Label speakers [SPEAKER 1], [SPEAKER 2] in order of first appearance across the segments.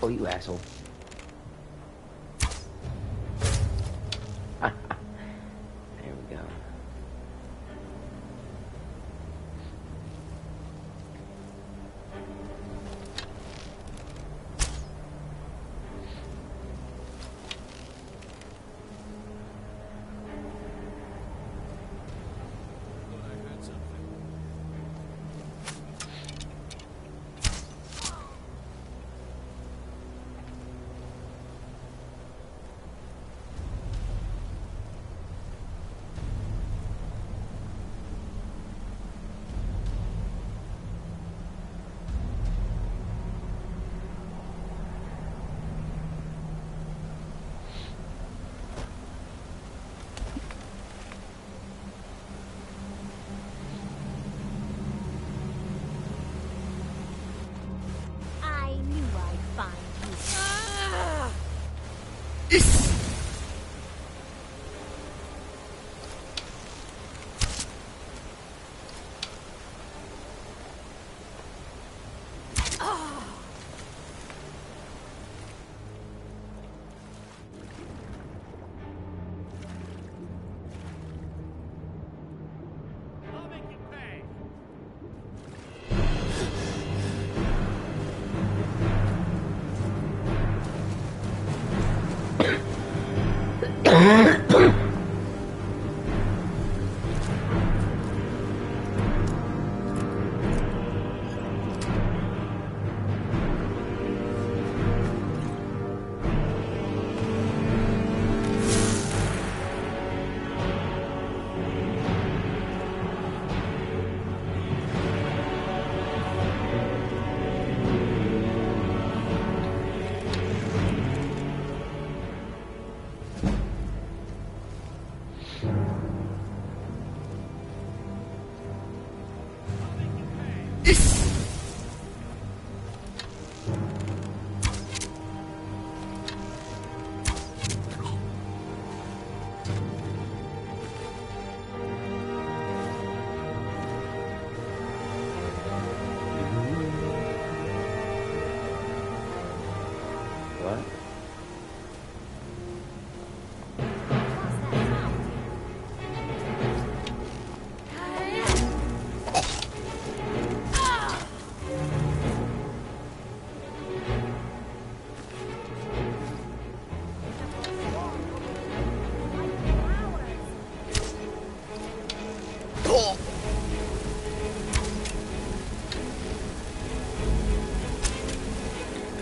[SPEAKER 1] Oh, you asshole. There we go.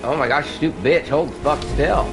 [SPEAKER 1] Oh my gosh, stupid bitch, hold the fuck still.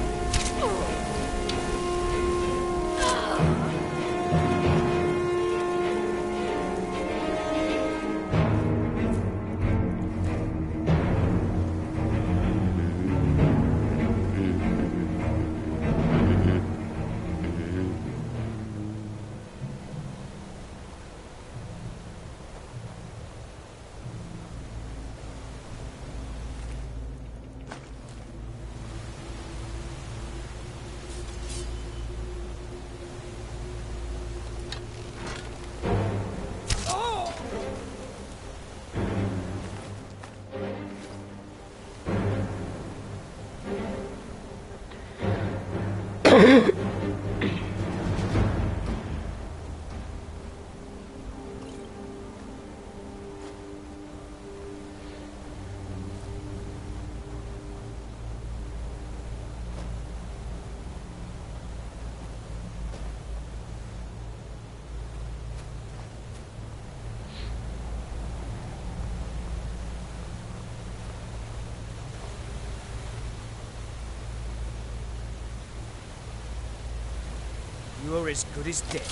[SPEAKER 2] You're as good as dead.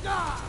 [SPEAKER 2] Ah!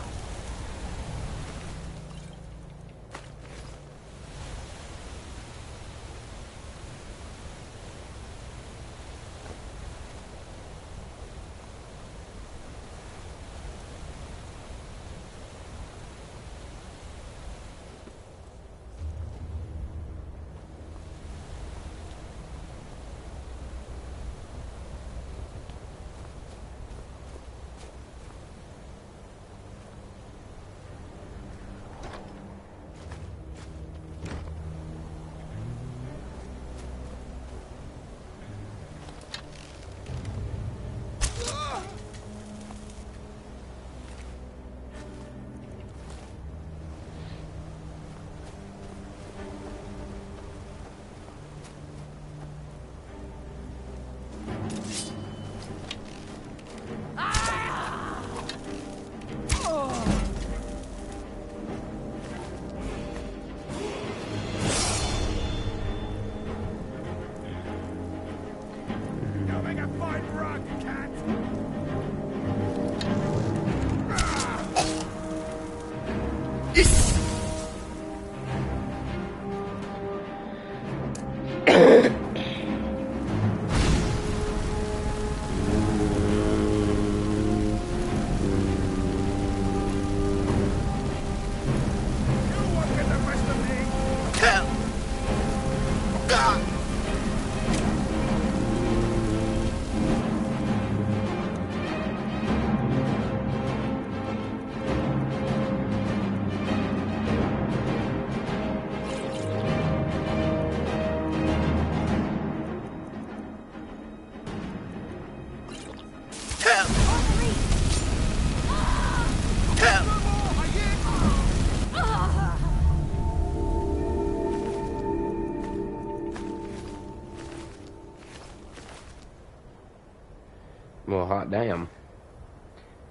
[SPEAKER 1] Well, hot damn.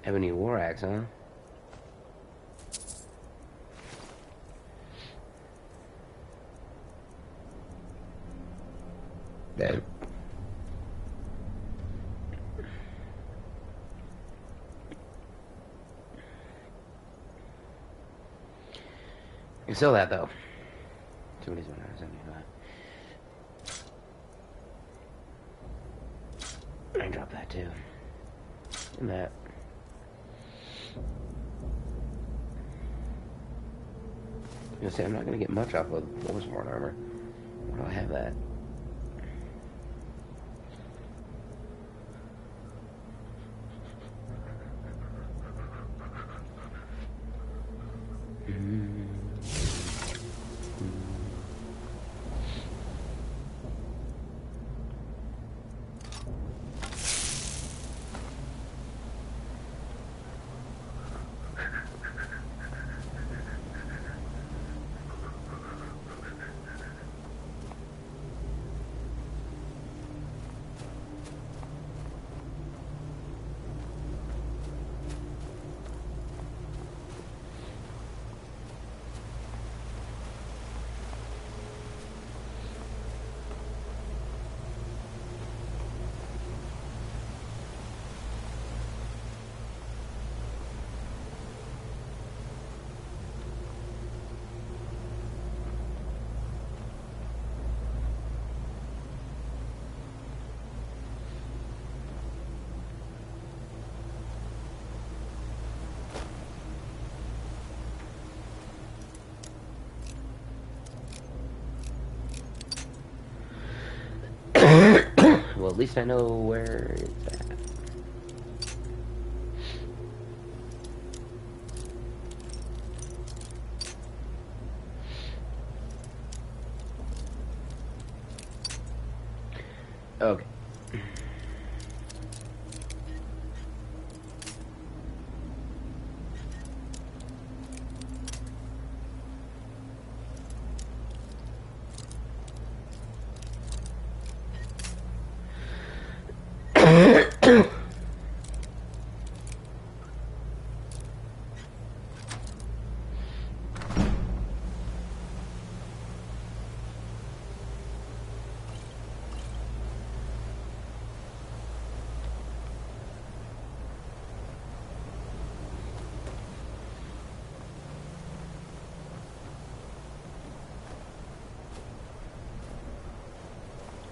[SPEAKER 1] Ebony war axe, huh? Damn. You can sell that though. 2,775. I can drop that too. And that. You say I'm not gonna get much off of Force-Worn armor. Why do I have that? Well, at least I know where it's at. Okay.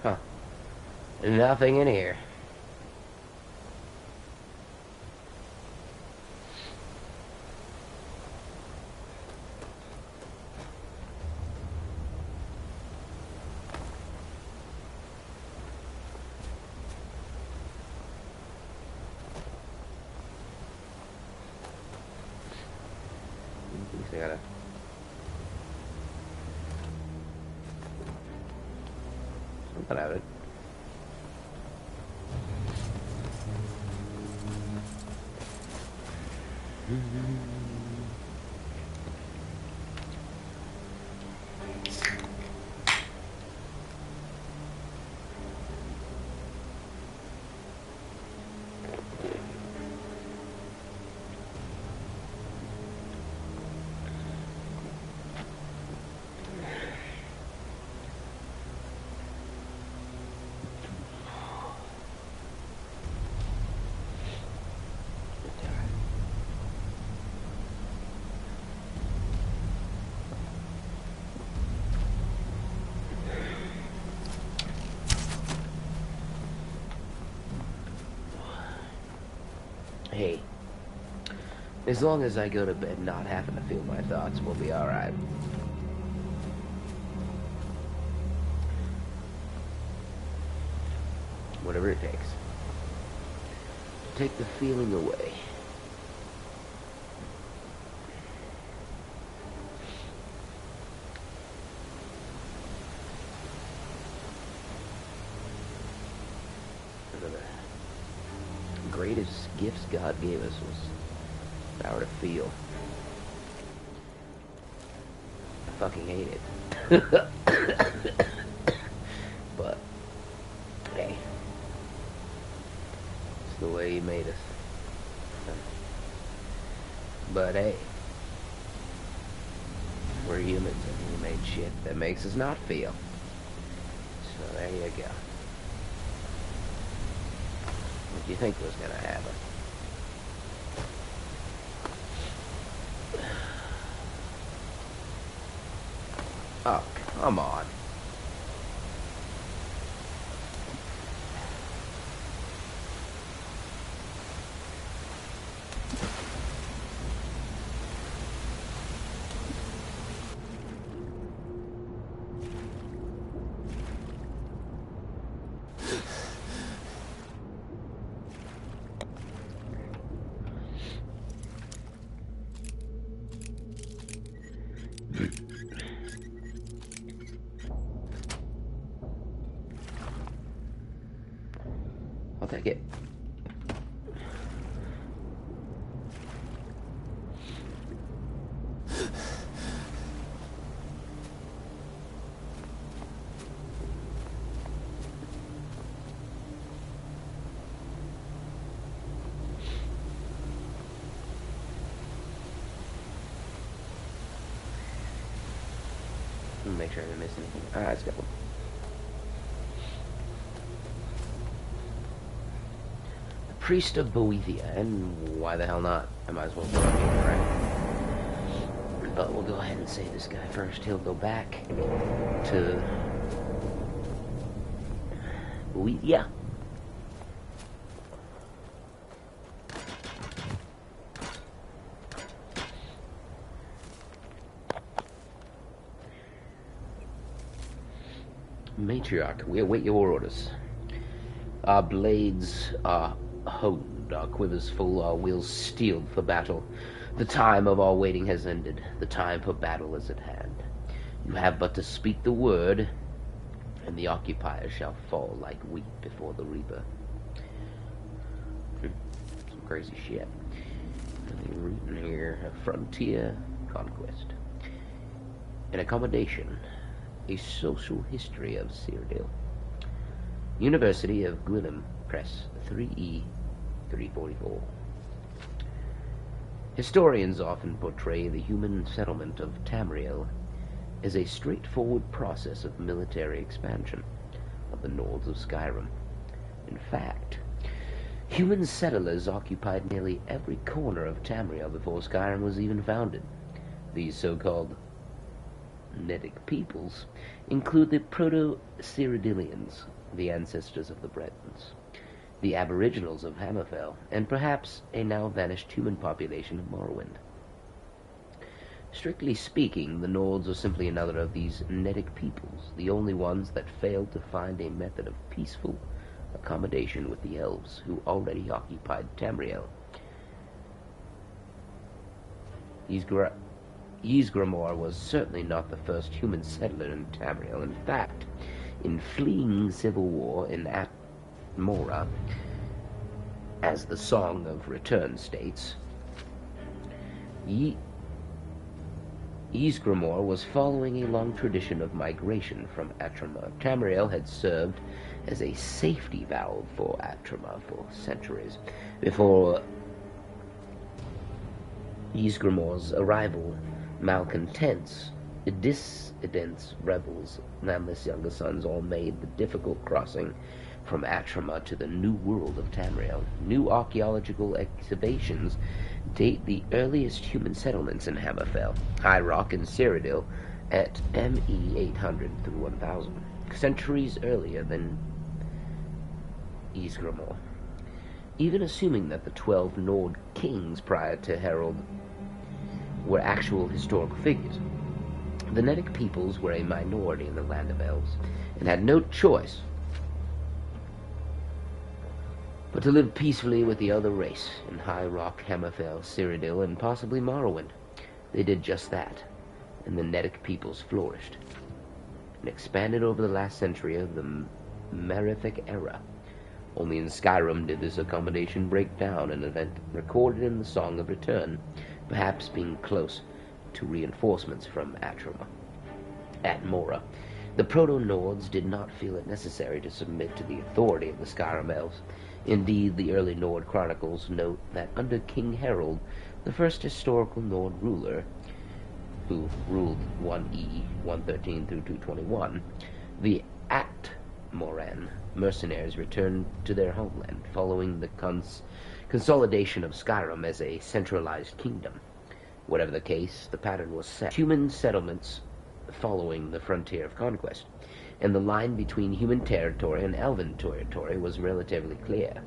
[SPEAKER 1] Huh. Nothing in here. At least I gotta... something out of it. As long as I go to bed not having to feel my thoughts, we'll be alright. Whatever it takes. Take the feeling away. One of the greatest gifts God gave us was the power to feel. I fucking hate it. But, hey. It's the way He made us. But, hey. We're humans and we made shit that makes us not feel. So, there you go. What do you think was gonna happen? Oh, come on. I'll take it. Make sure I didn't miss anything. Ah, it's got one. The Priest of Boethia, and why the hell not? I might as well go up here, right? But we'll go ahead and save this guy first. He'll go back to Boethia. Matriarch, we await your orders. Our blades are honed, our quivers full, our wheels steeled for battle. The time of our waiting has ended. The time for battle is at hand. You have but to speak the word, and the occupiers shall fall like wheat before the reaper. Some crazy shit. Nothing written here. A frontier conquest. An accommodation. A social history of Cyrodiil. University of Gwilym Press, 3E 344. Historians often portray the human settlement of Tamriel as a straightforward process of military expansion of the north of Skyrim. In fact, human settlers occupied nearly every corner of Tamriel before Skyrim was even founded. These so-called Nedic peoples include the Proto-Cyrodiilians, the ancestors of the Bretons, the Aboriginals of Hammerfell, and perhaps a now-vanished human population of Morrowind. Strictly speaking, the Nords are simply another of these Nedic peoples, the only ones that failed to find a method of peaceful accommodation with the Elves, who already occupied Tamriel. Ysgramor was certainly not the first human settler in Tamriel. In fact, in fleeing civil war in Atmora, as the Song of Return states, Ysgramor was following a long tradition of migration from Atmora. Tamriel had served as a safety valve for Atmora for centuries. Before Ysgramor's arrival, malcontents, dissidents, rebels, and his younger sons all made the difficult crossing from Atmora to the new world of Tamriel. New archaeological excavations date the earliest human settlements in Hammerfell, High Rock, and Cyrodiil at ME 800 through 1000, centuries earlier than Ysgramor. Even assuming that the 12 Nord kings prior to Harold were actual historical figures, the Nedic peoples were a minority in the land of elves, and had no choice but to live peacefully with the other race in High Rock, Hammerfell, Cyrodiil, and possibly Morrowind. They did just that, and the Nedic peoples flourished and expanded over the last century of the Merific era. Only in Skyrim did this accommodation break down, an event recorded in the Song of Return, perhaps being close to reinforcements from At Mora, the Proto-Nords did not feel it necessary to submit to the authority of the Skyrim elves. Indeed, the early Nord chronicles note that under King Harold, the first historical Nord ruler, who ruled 1E 113 through 221, the Atmoran mercenaries returned to their homeland, following the consolidation of Skyrim as a centralized kingdom. Whatever the case, the pattern was set. Human settlements following the frontier of conquest, and the line between human territory and elven territory was relatively clear.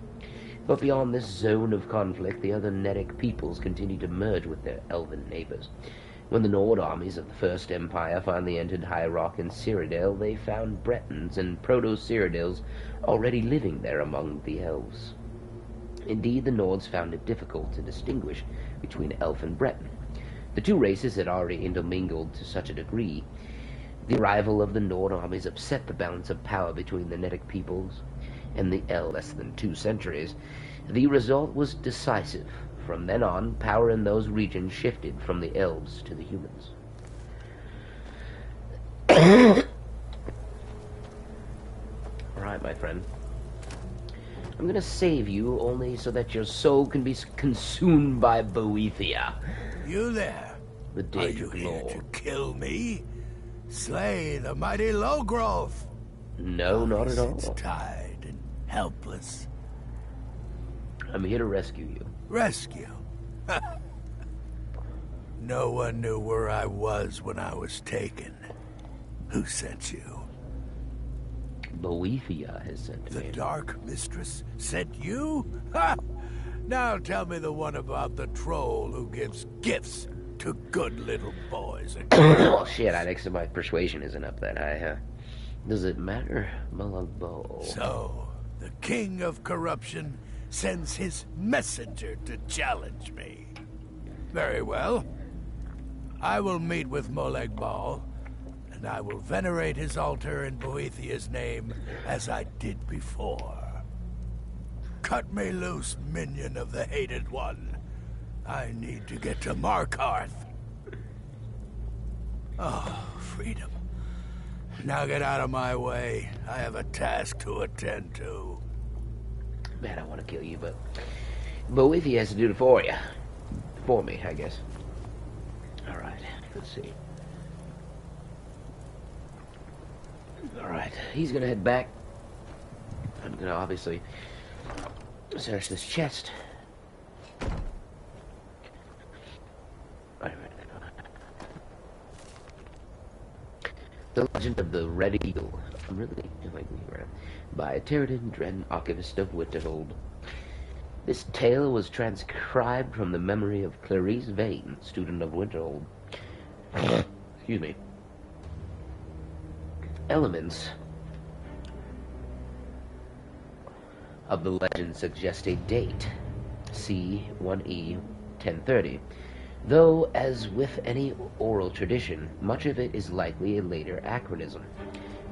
[SPEAKER 1] But beyond this zone of conflict, the other Nedic peoples continued to merge with their elven neighbors. When the Nord armies of the First Empire finally entered High Rock and Cyrodiil, they found Bretons and Proto-Cyrodiils already living there among the elves. Indeed, the Nords found it difficult to distinguish between elf and Breton. The two races had already intermingled to such a degree. The arrival of the Nord armies upset the balance of power between the Nedic peoples and the elves. Less than 2 centuries. The result was decisive. From then on, power in those regions shifted from the elves to the humans. Alright, my friend. I'm gonna save you only so that your soul can be consumed by Boethia.
[SPEAKER 2] You there?
[SPEAKER 1] The
[SPEAKER 2] Are you
[SPEAKER 1] Daedric
[SPEAKER 2] here
[SPEAKER 1] Lord.
[SPEAKER 2] to kill me? Slay the mighty Lowgrove?
[SPEAKER 1] No, not at all.
[SPEAKER 2] It's tied and helpless.
[SPEAKER 1] I'm here to rescue you.
[SPEAKER 2] Rescue? No one knew where I was when I was taken. Who sent you?
[SPEAKER 1] Boethia has sent
[SPEAKER 2] The
[SPEAKER 1] me.
[SPEAKER 2] Dark Mistress sent you? Ha! Now tell me the one about the troll who gives gifts to good little boys and girls.
[SPEAKER 1] Well, shit, I think my persuasion isn't up that high, huh? Does it matter, Malagbo?
[SPEAKER 2] So, the king of corruption sends his messenger to challenge me. Very well. I will meet with Molag Bal, and I will venerate his altar in Boethia's name as I did before. Cut me loose, minion of the Hated One. I need to get to Markarth. Oh, freedom. Now get out of my way. I have a task to attend to.
[SPEAKER 1] Man, I want to kill you, but Boethia has to do it for you. For me, I guess. Alright, let's see. Alright, he's gonna head back. I'm gonna obviously search this chest. The Legend of the Red Eagle. I'm really like by Teradin Dren, Archivist of Winterhold. This tale was transcribed from the memory of Clarice Vane, student of Winterhold. Excuse me. Elements of the legend suggest a date, C1E 1030, though, as with any oral tradition, much of it is likely a later anachronism.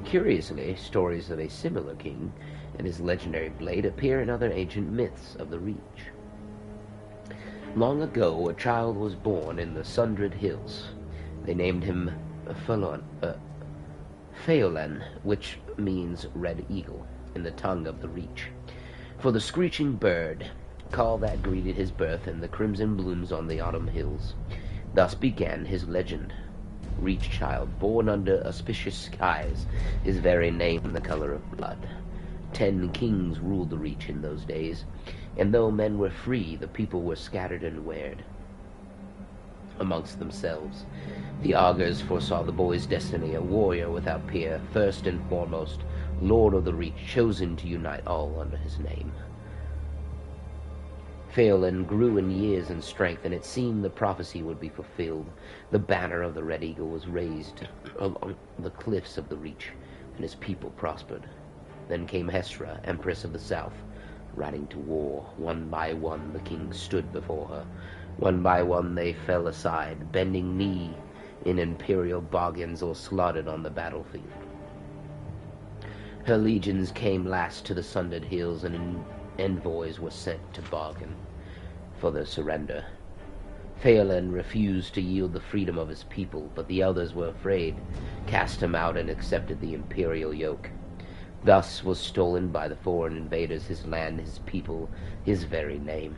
[SPEAKER 1] Curiously, stories of a similar king and his legendary blade appear in other ancient myths of the Reach. Long ago, a child was born in the Sundred Hills. They named him Pheolan, which means Red Eagle, in the tongue of the Reach, for the screeching bird, call that greeted his birth in the crimson blooms on the autumn hills. Thus began his legend. Reach child, born under auspicious skies, his very name the color of blood. 10 kings ruled the Reach in those days, and though men were free, the people were scattered and weird amongst themselves. The augurs foresaw the boy's destiny, a warrior without peer, first and foremost, Lord of the Reach, chosen to unite all under his name. Phelan grew in years and strength, and it seemed the prophecy would be fulfilled. The banner of the Red Eagle was raised along the cliffs of the Reach, and his people prospered. Then came Hestra, Empress of the South, riding to war. One by one the kings stood before her. One by one they fell aside, bending knee in imperial bargains or slaughtered on the battlefield. Her legions came last to the sundered hills, and envoys were sent to bargain for their surrender. Phelan refused to yield the freedom of his people, but the others were afraid, cast him out, and accepted the imperial yoke. Thus was stolen by the foreign invaders his land, his people, his very name.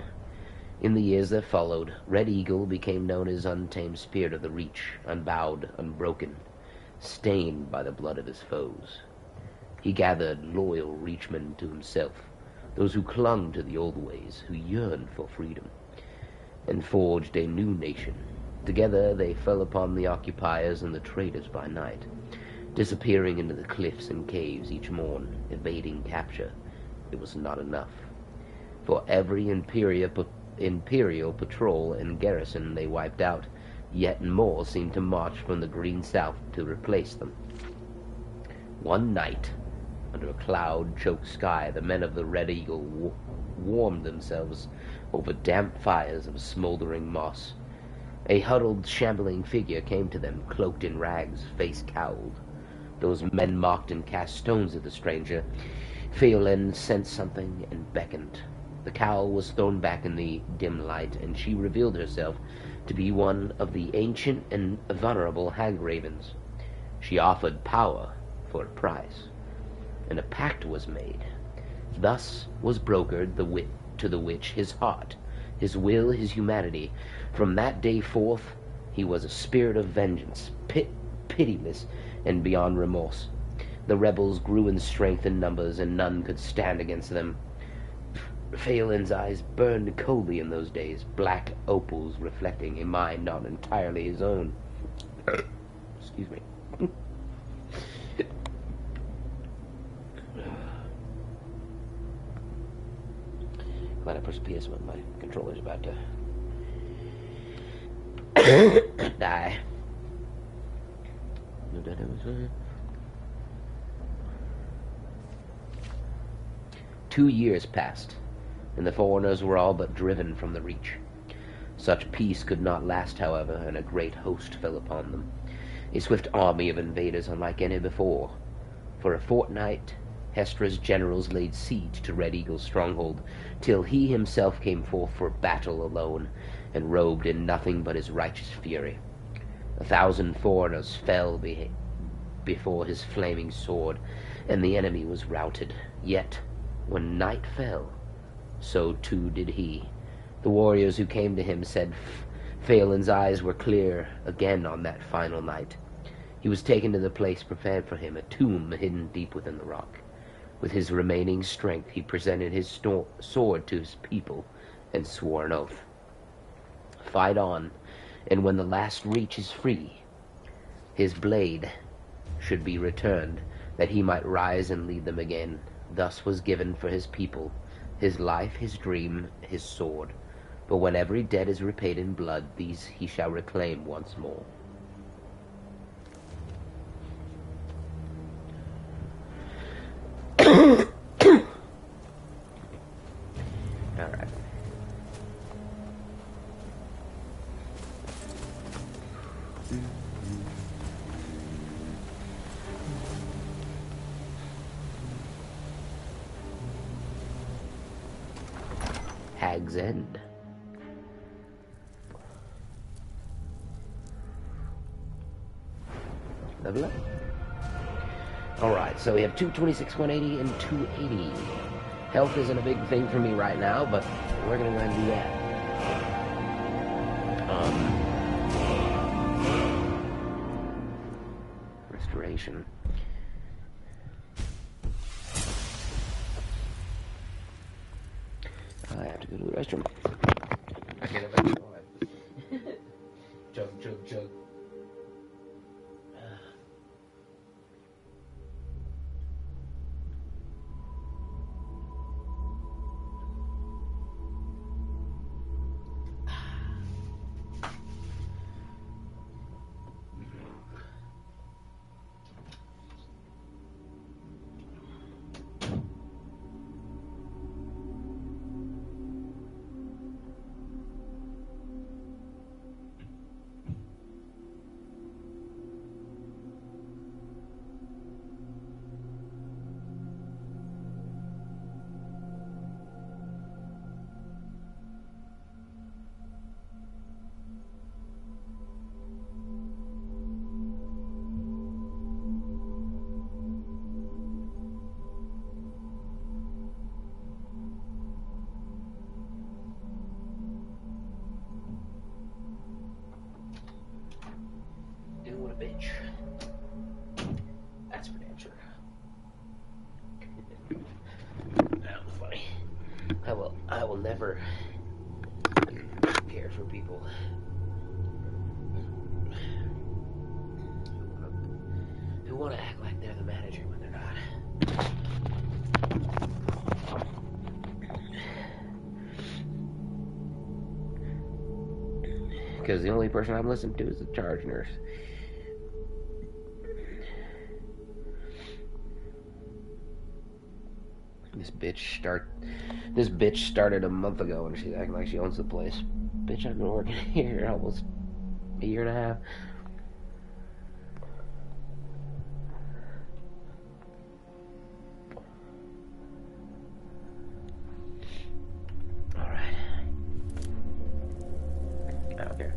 [SPEAKER 1] In the years that followed, Red Eagle became known as untamed spirit of the Reach, unbowed, unbroken, stained by the blood of his foes. He gathered loyal Reachmen to himself, those who clung to the old ways, who yearned for freedom, and forged a new nation. Together they fell upon the occupiers and the traders by night, disappearing into the cliffs and caves each morn, evading capture. It was not enough. For every imperial patrol and garrison they wiped out, yet more seemed to march from the green south to replace them. One night, under a cloud-choked sky, the men of the Red Eagle warmed themselves over damp fires of smoldering moss. A huddled, shambling figure came to them, cloaked in rags, face cowled. Those men mocked and cast stones at the stranger. Phelan sensed something and beckoned. The cowl was thrown back in the dim light, and she revealed herself to be one of the ancient and venerable hag-ravens. She offered power for a price, and a pact was made. Thus was brokered to the witch his heart, his will, his humanity. From that day forth he was a spirit of vengeance, pitiless and beyond remorse. The rebels grew in strength and numbers, and none could stand against them. Phelan's eyes burned coldly in those days, black opals reflecting a mind not entirely his own. Excuse me. Glad I pushed PS when my controller's about to die. 2 years passed, and the foreigners were all but driven from the Reach. Such peace could not last, however, and a great host fell upon them, a swift army of invaders unlike any before. For a fortnight Hestra's generals laid siege to Red Eagle's stronghold, till he himself came forth for battle alone, and robed in nothing but his righteous fury. 1,000 foreigners fell before his flaming sword, and the enemy was routed. Yet, when night fell, so too did he. The warriors who came to him said Phelan's eyes were clear again on that final night. He was taken to the place prepared for him, a tomb hidden deep within the rock. With his remaining strength, he presented his sword to his people and swore an oath. Fight on, and when the last Reach is free, his blade should be returned, that he might rise and lead them again. Thus was given for his people his life, his dream, his sword. But when every debt is repaid in blood, these he shall reclaim once more. Alright. Hag's End. Level up. Alright, so we have 226, 180, and 280. Health isn't a big thing for me right now, but we're gonna go ahead and do that. Restoration. I have to go to the restroom. I can't have that. Chug, chug, chug. rich. That's for damn sure. That was funny. I will never care for people who want to act like they're the manager when they're not. Because the only person I'm listening to is the charge nurse. This bitch started a month ago and she's acting like she owns the place. Bitch, I've been working here almost a year and a half. Alright. I don't care.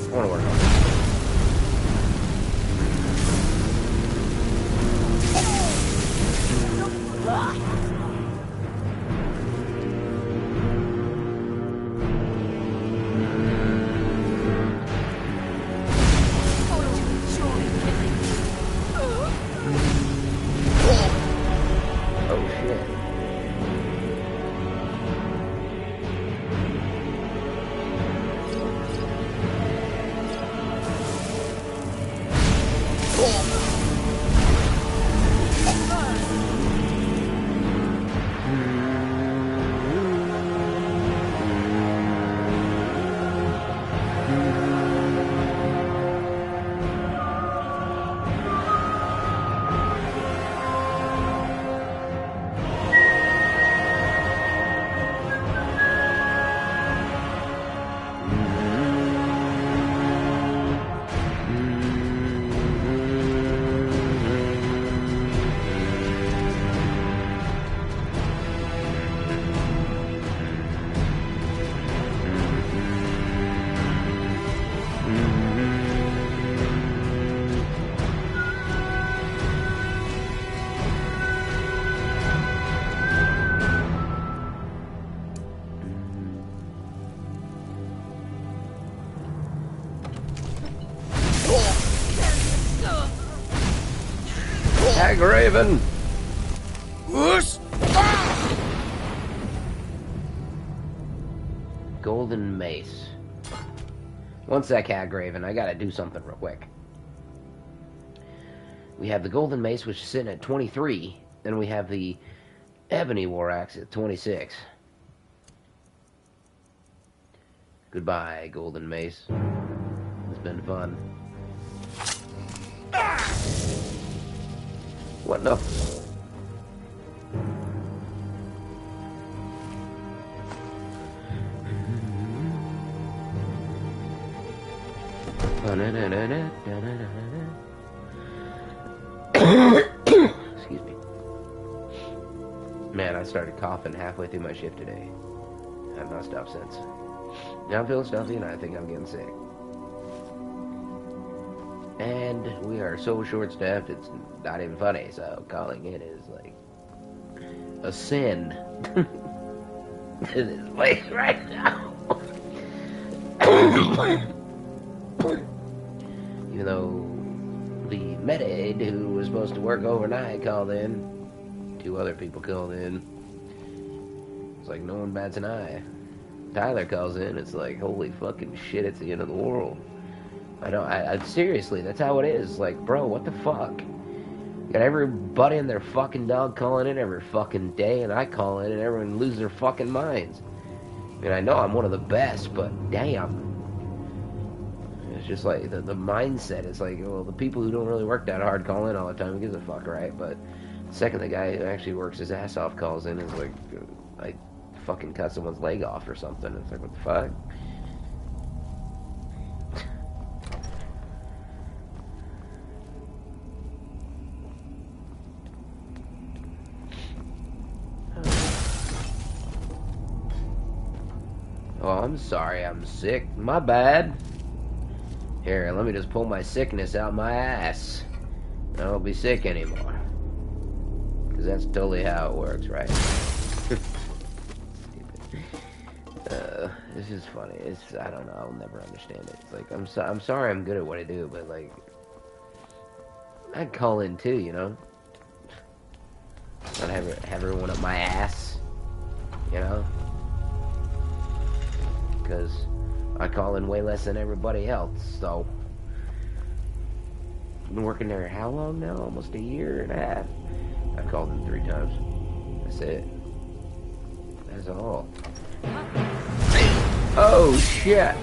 [SPEAKER 1] I want to work on this. Oh shit. Raven.
[SPEAKER 2] Whoosh!
[SPEAKER 1] Golden Mace. One sec, Hagraven. I gotta do something real quick. We have the Golden Mace, which is sitting at 23. Then we have the Ebony War Axe at 26. Goodbye, Golden Mace. It's been fun. What the? Excuse me. Man, I started coughing halfway through my shift today. I've not stopped since. Now I'm feeling stuffy and I think I'm getting sick. And we are so short-staffed, it's not even funny, so calling in is like a sin to this place right now. Even though the med-aide who was supposed to work overnight called in, 2 other people called in. It's like no one bats an eye. Tyler calls in, it's like, holy fucking shit, it's the end of the world. I know, I seriously, that's how it is. Like, bro, what the fuck? Got everybody and their fucking dog calling in every fucking day, and I call in and everyone loses their fucking minds. I mean, I know I'm one of the best, but damn. It's just like, the mindset is like, well, the people who don't really work that hard call in all the time, who gives a fuck, right? But the second the guy who actually works his ass off calls in, it's like, I fucking cut someone's leg off or something. It's like, what the fuck? Oh, I'm sorry, I'm sick. My bad. Here, let me just pull my sickness out my ass. I won't be sick anymore. Because that's totally how it works, right? This is funny. I don't know, I'll never understand it. It's like, I'm sorry I'm good at what I do, but like, I'd call in too, you know? Not have everyone up my ass, you know? Because I call in way less than everybody else, so. I've been working there how long now? Almost a year and a half. I've called in 3 times. That's it. That's all. Oh, shit.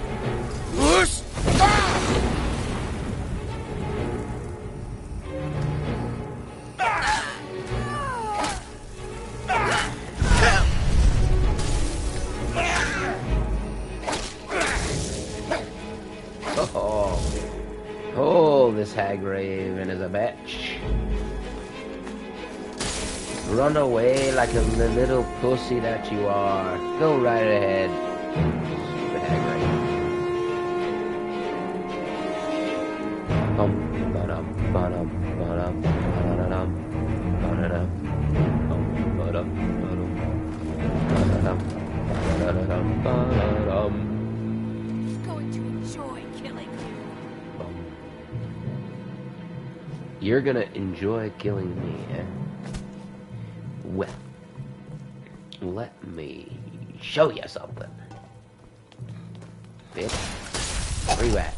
[SPEAKER 1] Oh, this hag raven is a bitch. Run away like a little pussy that you are. Go right ahead. Stupid hag raven. You're gonna enjoy killing me, eh? Well, let me show you something. Bitch. Where you at?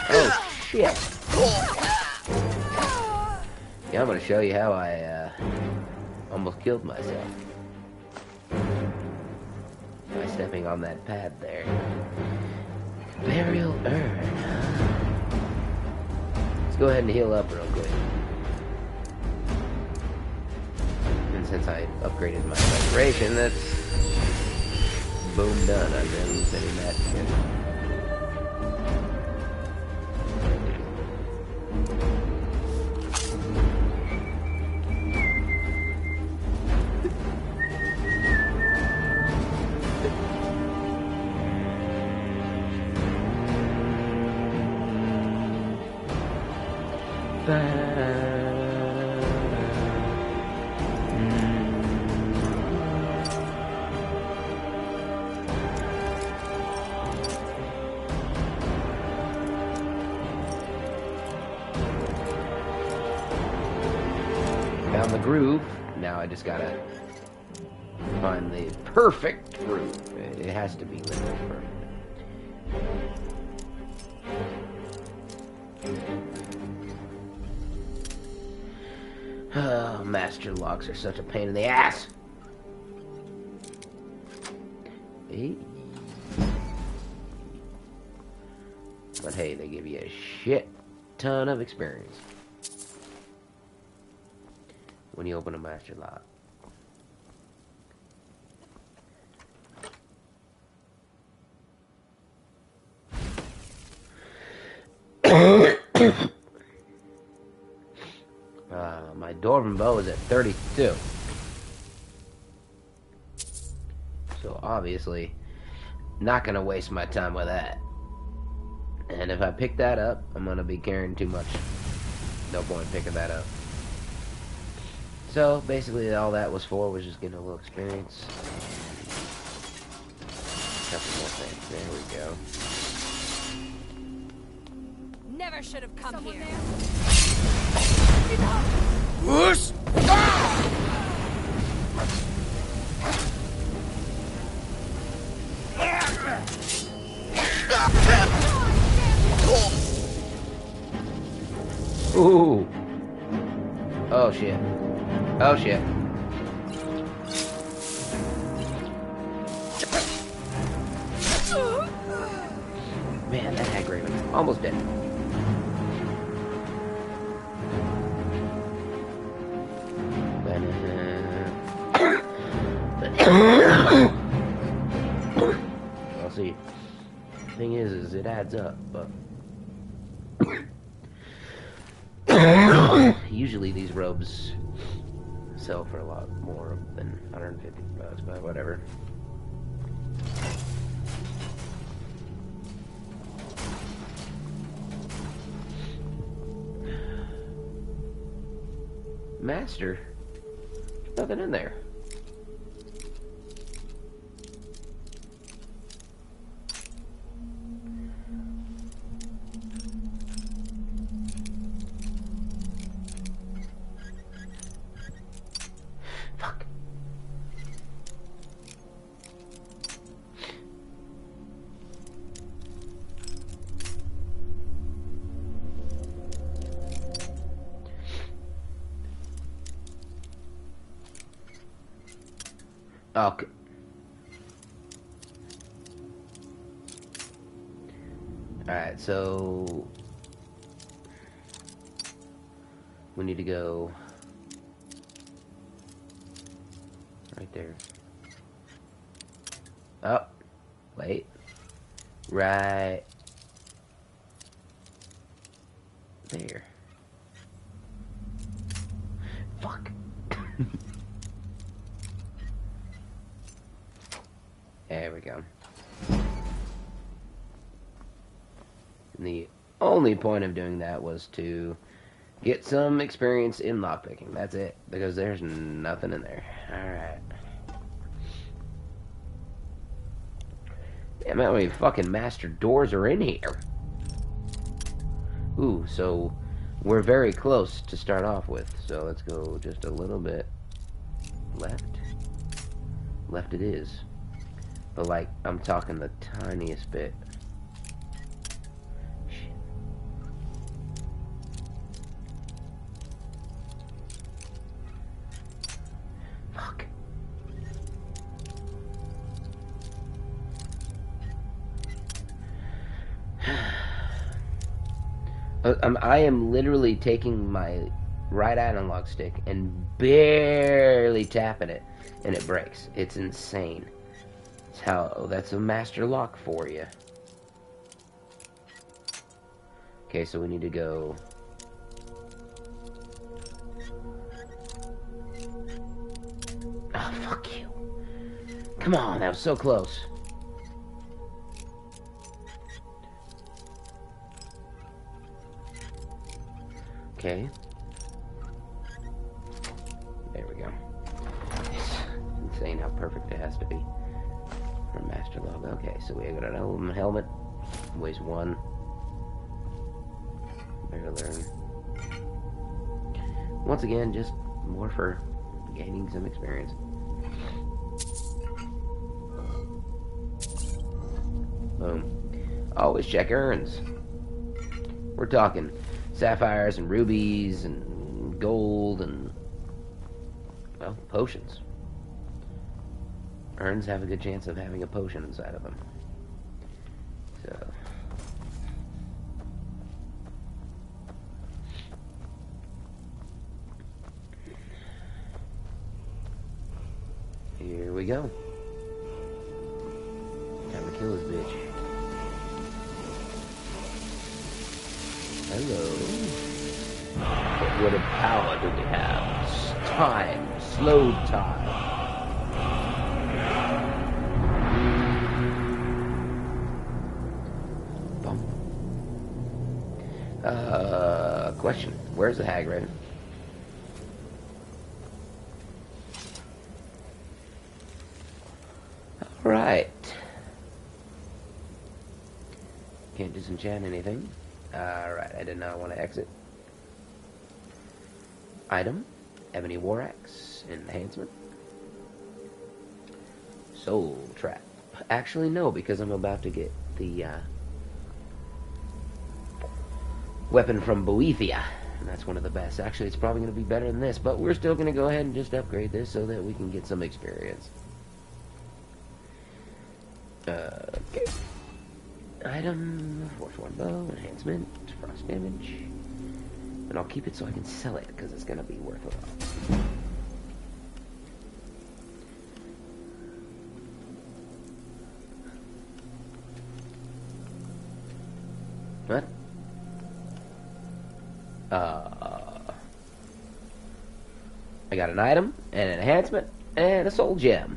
[SPEAKER 1] Oh, shit. Yeah, I'm gonna show you how I, almost killed myself. By stepping on that pad there. Burial urn. Go ahead and heal up real quick. And since I upgraded my restoration, that's boom done. I'm done setting that together. Found the groove. Now I just gotta find the perfect groove. It has to be literally perfect. Oh, master locks are such a pain in the ass. Hey. But hey, they give you a shit ton of experience when you open a master lock. My dwarven bow is at 32. So obviously, not gonna waste my time with that. And if I pick that up, I'm gonna be carrying too much. No point picking that up. So basically, all that was for was just getting a little experience. Couple more things. There we go.
[SPEAKER 3] Never should have come here.
[SPEAKER 2] Whoosh!
[SPEAKER 1] Ooh. Oh shit. Oh shit. Man, that hag raven almost dead. I'll see. Thing is it adds up, but usually these robes sell for a lot more than 150 bucks, but whatever. Master. Nothing in there. Fuck. Okay. Alright, so we need to go right there. Oh, wait. Right there. Fuck. There we go. And the only point of doing that was to get some experience in lockpicking. That's it. Because there's nothing in there. Alright. Damn, how many fucking master doors are in here? Ooh, so we're very close to start off with. So let's go just a little bit left. Left it is. But like, I'm talking the tiniest bit. Shit. Fuck. I am literally taking my right analog stick and barely tapping it, and it breaks. It's insane. It's how that's a master lock for you. Okay, so we need to go. Oh, fuck you. Come on, that was so close. Okay. There we go. It's insane how perfect it has to be for master log. Okay, so we got an helmet. Weighs 1. Better learn. Once again, just more for gaining some experience. Boom. Always check urns. We're talking sapphires and rubies and gold and, well, potions. Urns have a good chance of having a potion inside of them. So. Here we go. Time to kill this bitch. Hello. What of power do we have? Time. Slow time. Bum. Question. Where's the hag raven? Alright. Can't disenchant anything. Alright, I did not want to exit. Item. Ebony War Axe. Enhancement. Soul Trap. Actually, no, because I'm about to get the weapon from Boethia. And that's one of the best. Actually, it's probably going to be better than this, but we're still going to go ahead and just upgrade this so that we can get some experience. Okay. Item, Force 1 bow, enhancement, frost damage. And I'll keep it so I can sell it, because it's going to be worth a lot. What? I got an item, and an enhancement, and a soul gem.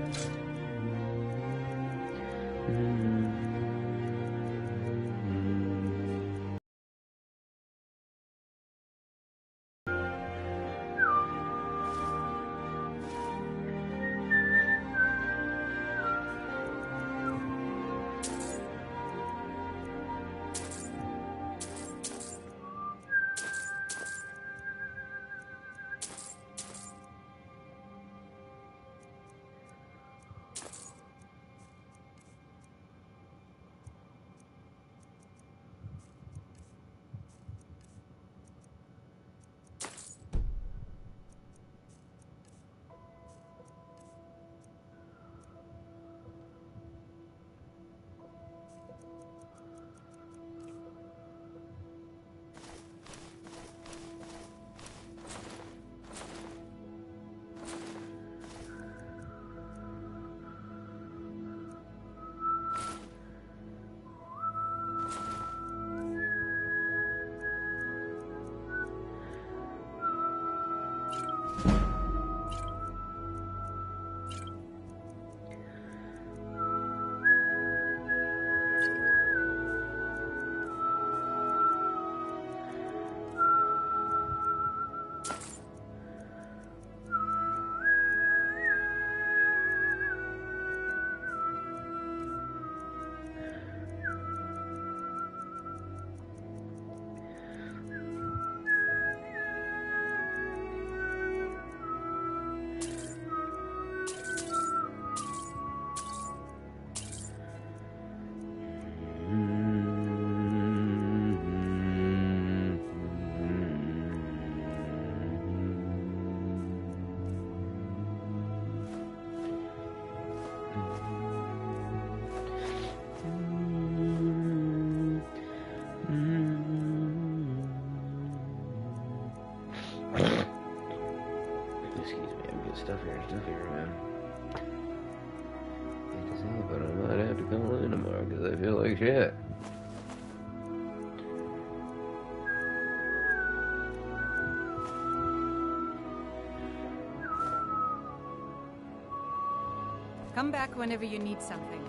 [SPEAKER 1] Excuse me, I'm getting stuff here, man. Hate to say it, but I might have to call in tomorrow because I feel like shit.
[SPEAKER 4] Come back whenever you need something.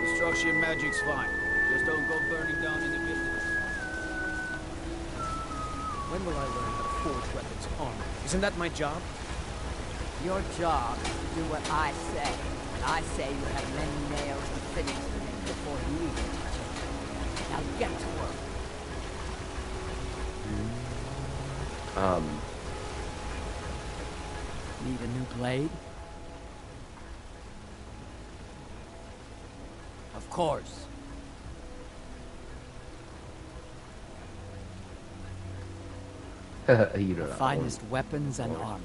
[SPEAKER 5] Destruction magic's fine. Just don't go burning down in the building.
[SPEAKER 6] When will I learn how to forge weapons armor? Isn't that my job?
[SPEAKER 7] Your job is to do what I say. And I say you have many nails and fittings to make before you even touch it. Now get to work. Need a new blade? Of course.
[SPEAKER 1] You know,
[SPEAKER 7] The finest weapons and armor.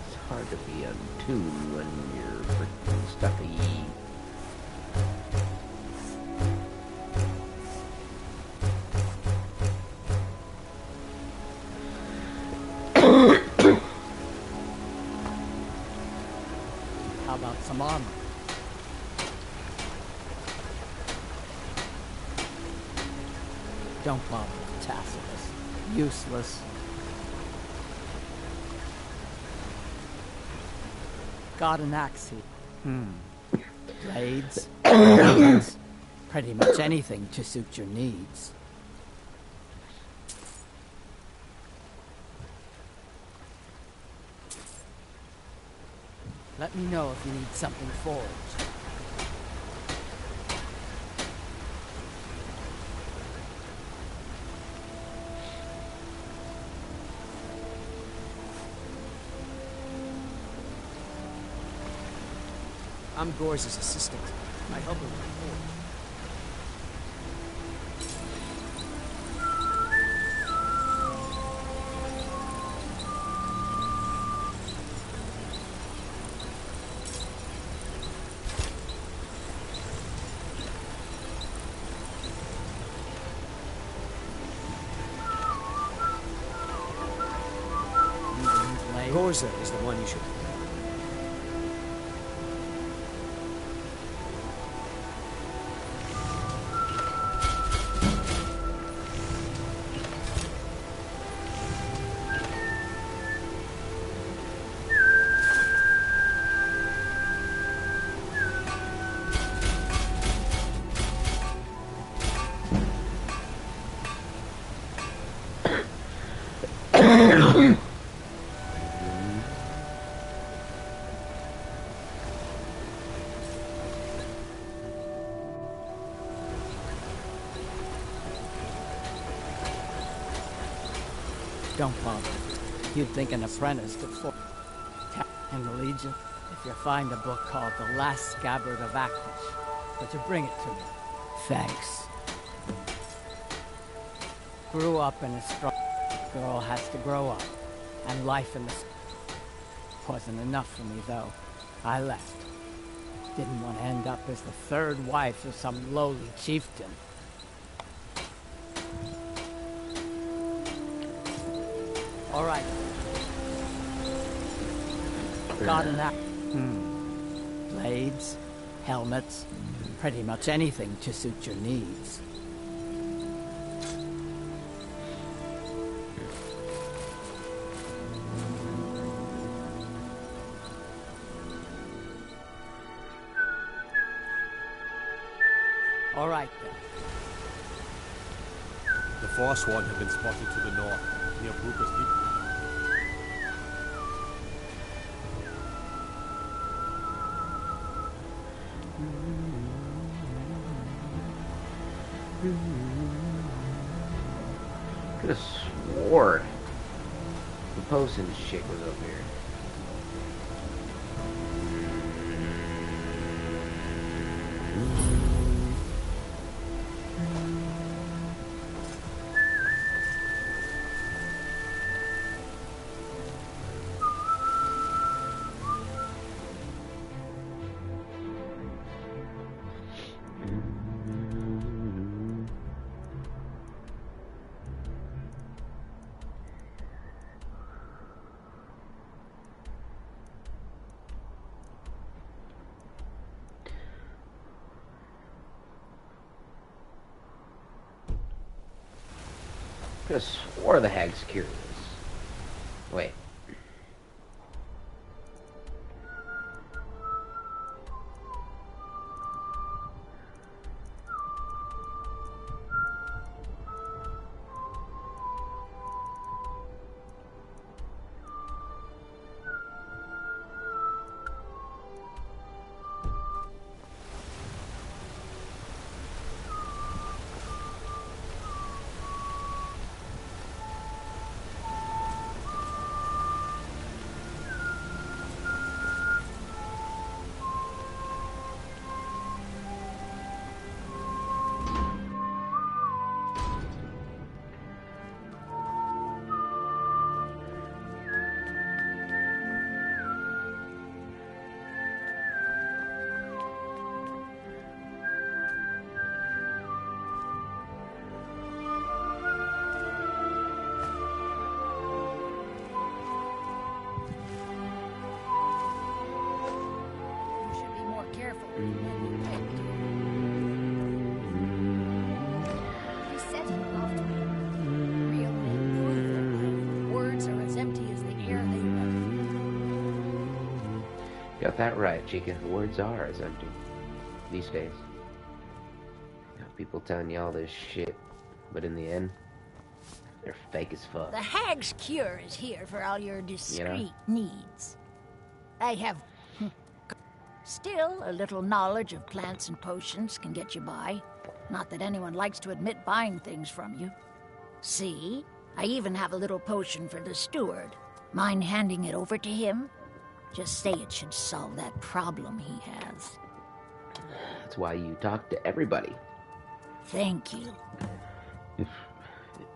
[SPEAKER 1] It's hard to be on tune when you're freaking stuffy.
[SPEAKER 7] How about some armor? Don't bother with Tacitus. Useless. Got an axe here. Blades? Weapons? Pretty much anything to suit your needs. Let me know if you need something forged.
[SPEAKER 6] I'm Gore's assistant. I help him with the forge.
[SPEAKER 7] Need a new blade?
[SPEAKER 6] Gorza is the one you should...
[SPEAKER 7] Don't bother. You'd think an apprentice could forge in the Legion. If you find a book called The Last Scabbard of Aklish, would you bring it to me? Thanks. Grew up in a strong... Girl has to grow up. And life in the... Wasn't enough for me, though. I left. Didn't want to end up as the third wife of some lowly chieftain. All right. Got an axe. Blades, helmets, pretty much anything to suit your needs. All right, then.
[SPEAKER 3] The Forsworn have been spotted to the north, near Brooker's Deep.
[SPEAKER 1] Could have swore the potion chick was up here. Could have swore the hag's curious. Wait. Got that right, Chica. Words are as empty these days. You know, people telling you all this shit, but in the end, they're fake as fuck.
[SPEAKER 8] The hag's cure is here for all your discreet needs. I have... Still, a little knowledge of plants and potions can get you by. Not that anyone likes to admit buying things from you. See? I even have a little potion for the steward. Mind handing it over to him? Just say it should solve that problem he has.
[SPEAKER 1] That's why you talk to everybody.
[SPEAKER 8] Thank you.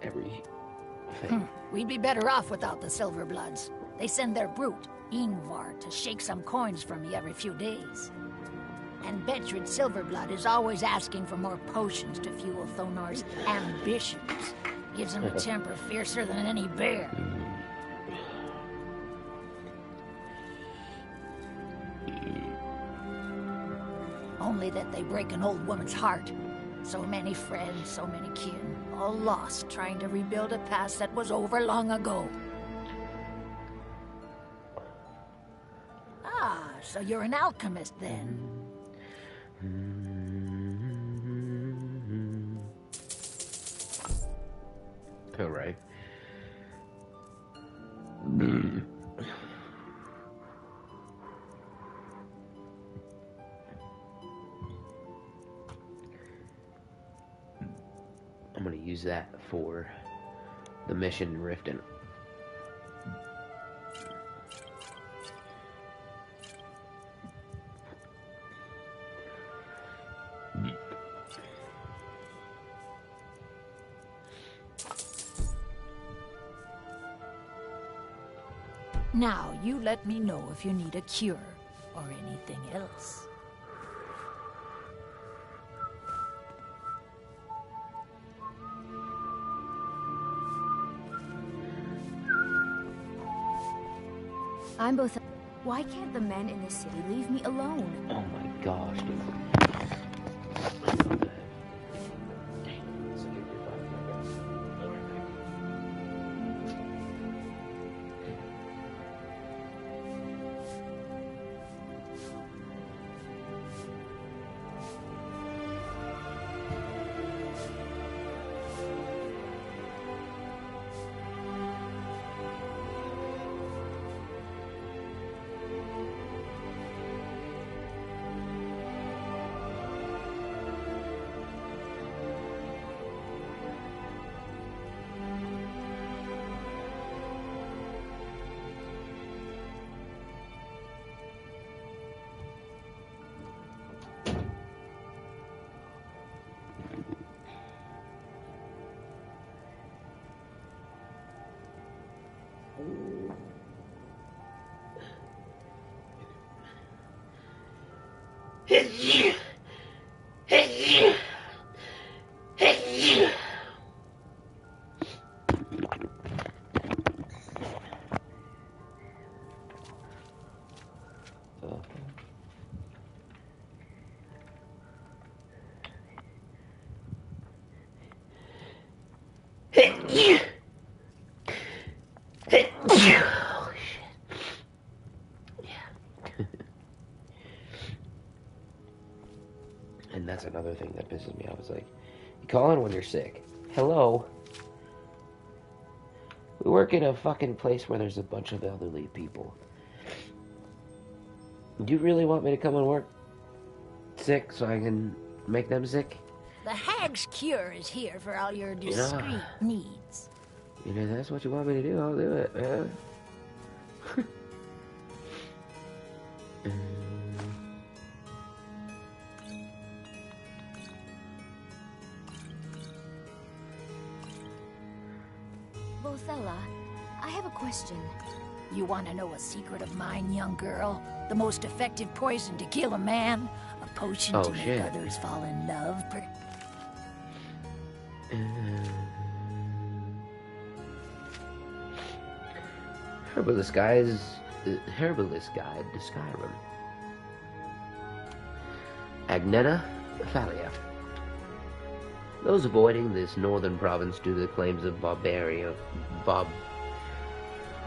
[SPEAKER 1] Everything.
[SPEAKER 8] We'd be better off without the Silverbloods. They send their brute, Ingvar, to shake some coins from me every few days. And Betrid Silverblood is always asking for more potions to fuel Thonor's ambitions. Gives him a temper fiercer than any bear. Only that they break an old woman's heart. So many friends, so many kin, all lost trying to rebuild a past that was over long ago. Ah, so you're an alchemist then?
[SPEAKER 1] All right. I'm gonna use that for the mission Riften.
[SPEAKER 8] Now, you let me know if you need a cure or anything else.
[SPEAKER 9] I'm both... Why can't the men in this city leave me alone?
[SPEAKER 1] Oh my gosh, dude. Oh, shit. Yeah. And that's another thing that pisses me off. It's like, you call in when you're sick. Hello? We work in a fucking place where there's a bunch of elderly people. Do you really want me to come and work sick so I can make them sick?
[SPEAKER 8] The Hag's Cure is here for all your discreet needs.
[SPEAKER 1] You know, that's what you want me to do, I'll do it, man.
[SPEAKER 9] Bothella, I have a question.
[SPEAKER 8] You want to know a secret of mine, young girl? The most effective poison to kill a man? A potion to make others fall in love?
[SPEAKER 1] Herbalist Guide to Skyrim. Agneta Thalia. Those avoiding this northern province due to the claims of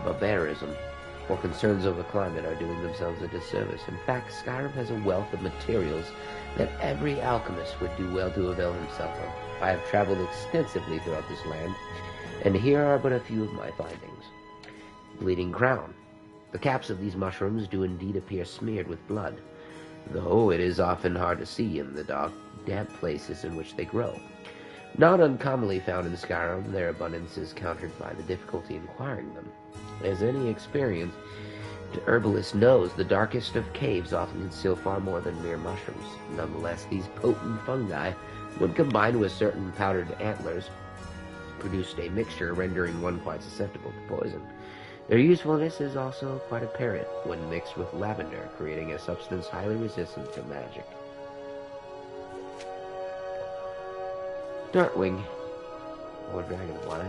[SPEAKER 1] barbarism or concerns over climate are doing themselves a disservice. In fact, Skyrim has a wealth of materials that every alchemist would do well to avail himself of. I have traveled extensively throughout this land, and here are but a few of my findings. Bleeding crown. The caps of these mushrooms do indeed appear smeared with blood, though it is often hard to see in the dark, damp places in which they grow. Not uncommonly found in Skyrim, their abundance is countered by the difficulty in acquiring them. As any experienced herbalist knows, the darkest of caves often conceal far more than mere mushrooms. Nonetheless, these potent fungi, when combined with certain powdered antlers, produced a mixture rendering one quite susceptible to poison. Their usefulness is also quite apparent when mixed with lavender, creating a substance highly resistant to magic. Dartwing, or dragonfly.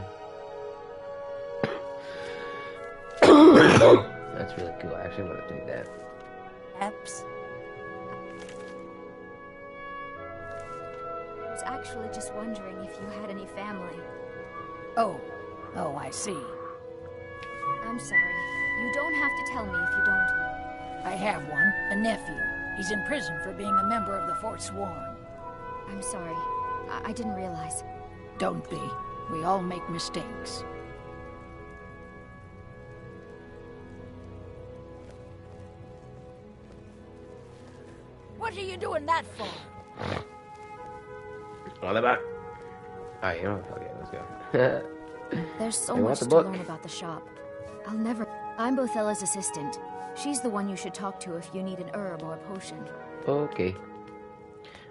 [SPEAKER 1] That's really cool. I actually want to take that.
[SPEAKER 8] Eps.
[SPEAKER 9] I was actually just wondering if you had any family.
[SPEAKER 8] Oh, I see.
[SPEAKER 9] I'm sorry. You don't have to tell me if you don't.
[SPEAKER 8] I have one, a nephew. He's in prison for being a member of the Forsworn.
[SPEAKER 9] I'm sorry. I didn't realize.
[SPEAKER 8] Don't be. We all make mistakes. What are you doing that for?
[SPEAKER 1] All about. Alright, you know what? Fuck it, let's go.
[SPEAKER 9] There's so much to learn about the shop. I'll never... I'm Bothella's assistant. She's the one you should talk to if you need an herb or a potion.
[SPEAKER 1] Okay.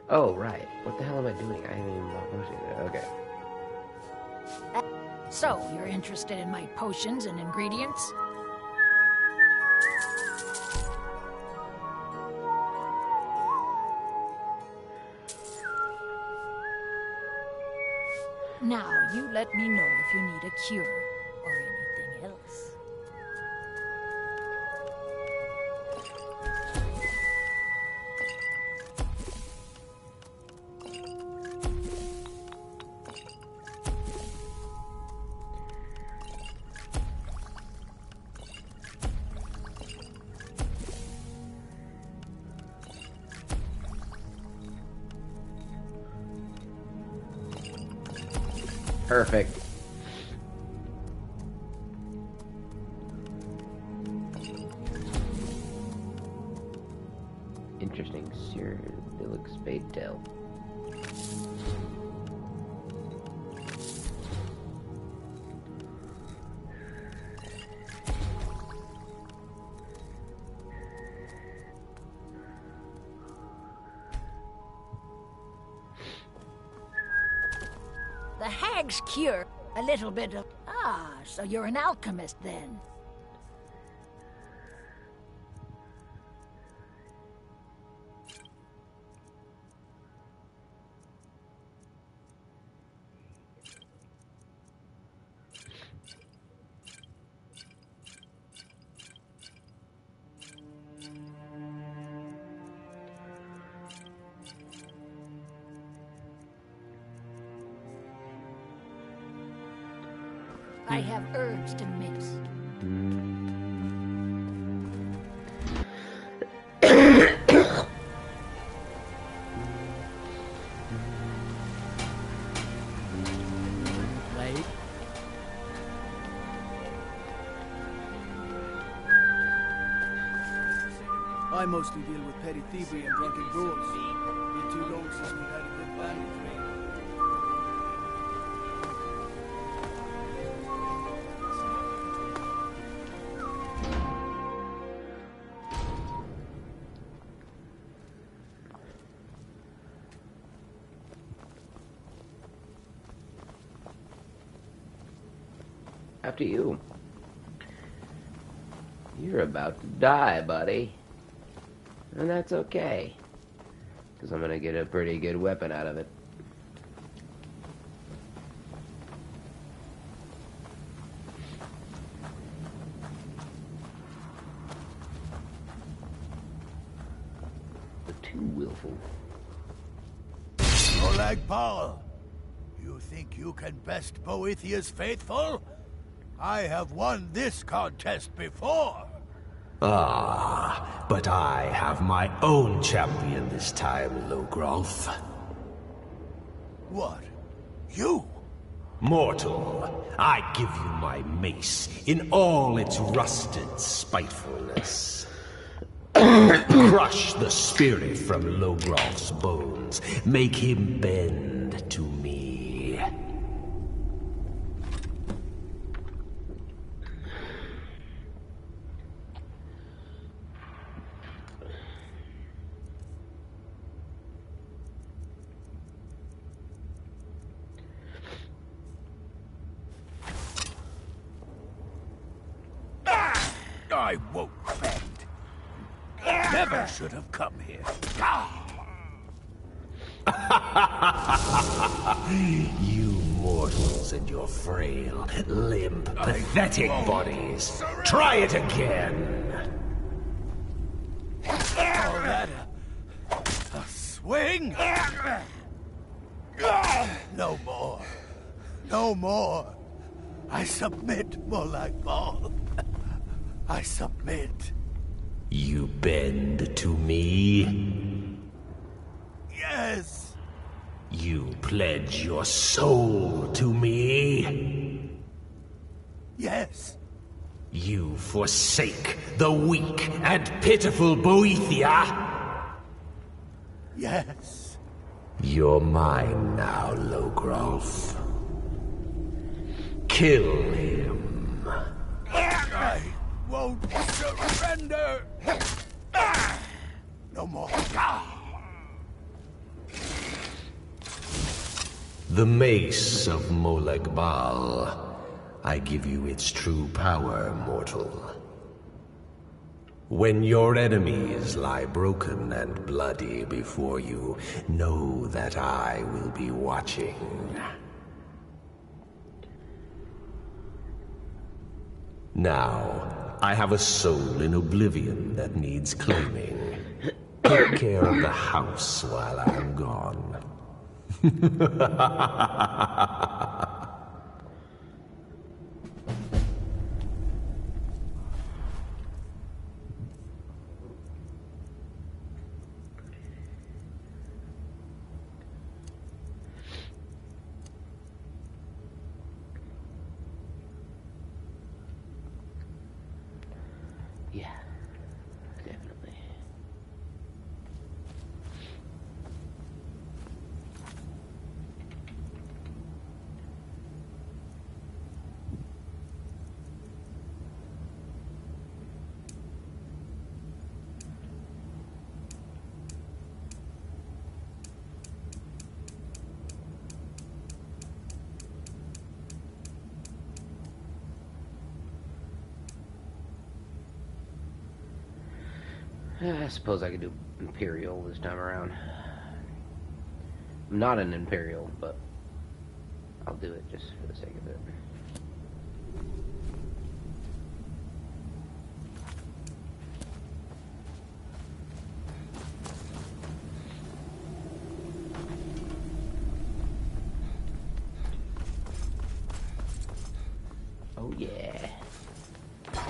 [SPEAKER 1] Oh, right. What the hell am I doing? I haven't even bought potions yet. Okay.
[SPEAKER 8] So, you're interested in my potions and ingredients? Now, you let me know if you need a cure or anything else.
[SPEAKER 1] Perfect. Interesting. Sir Billick Spade Tail.
[SPEAKER 8] The Hag's Cure. A little bit of... Ah, so you're an alchemist then. I have herbs to mix.
[SPEAKER 7] Blade?
[SPEAKER 6] I mostly deal with petty thievery and drunken brawls. Been too long since we've had a good bandit raid.
[SPEAKER 1] After you. You're about to die, buddy. And that's okay. Because I'm going to get a pretty good weapon out of it. The too willful.
[SPEAKER 2] Oleg Paul, you think you can best Boethiah's faithful? I have won this contest before.
[SPEAKER 10] Ah, but I have my own champion this time, Logrolf.
[SPEAKER 2] What? You?
[SPEAKER 10] Mortal, I give you my mace in all its rusted spitefulness. Crush the spirit from Logrolf's bones. Make him bend to me.
[SPEAKER 2] I won't bend. Never should have come here.
[SPEAKER 10] You mortals and your frail, limp, pathetic bodies. Try it again.
[SPEAKER 2] All that a swing? No more. No more. I submit, Molag Bal. I submit.
[SPEAKER 10] You bend to me?
[SPEAKER 2] Yes.
[SPEAKER 10] You pledge your soul to me?
[SPEAKER 2] Yes.
[SPEAKER 10] You forsake the weak and pitiful Boethia?
[SPEAKER 2] Yes.
[SPEAKER 10] You're mine now, Logrolf. Kill him.
[SPEAKER 2] I won't surrender. No more.
[SPEAKER 10] The mace of Molag Bal. I give you its true power, mortal. When your enemies lie broken and bloody before you, know that I will be watching. Now, I have a soul in oblivion that needs claiming. Take care of the house while I'm gone.
[SPEAKER 1] Yeah, definitely. I suppose I could do Imperial this time around. I'm not an Imperial, but I'll do it just for the sake of it.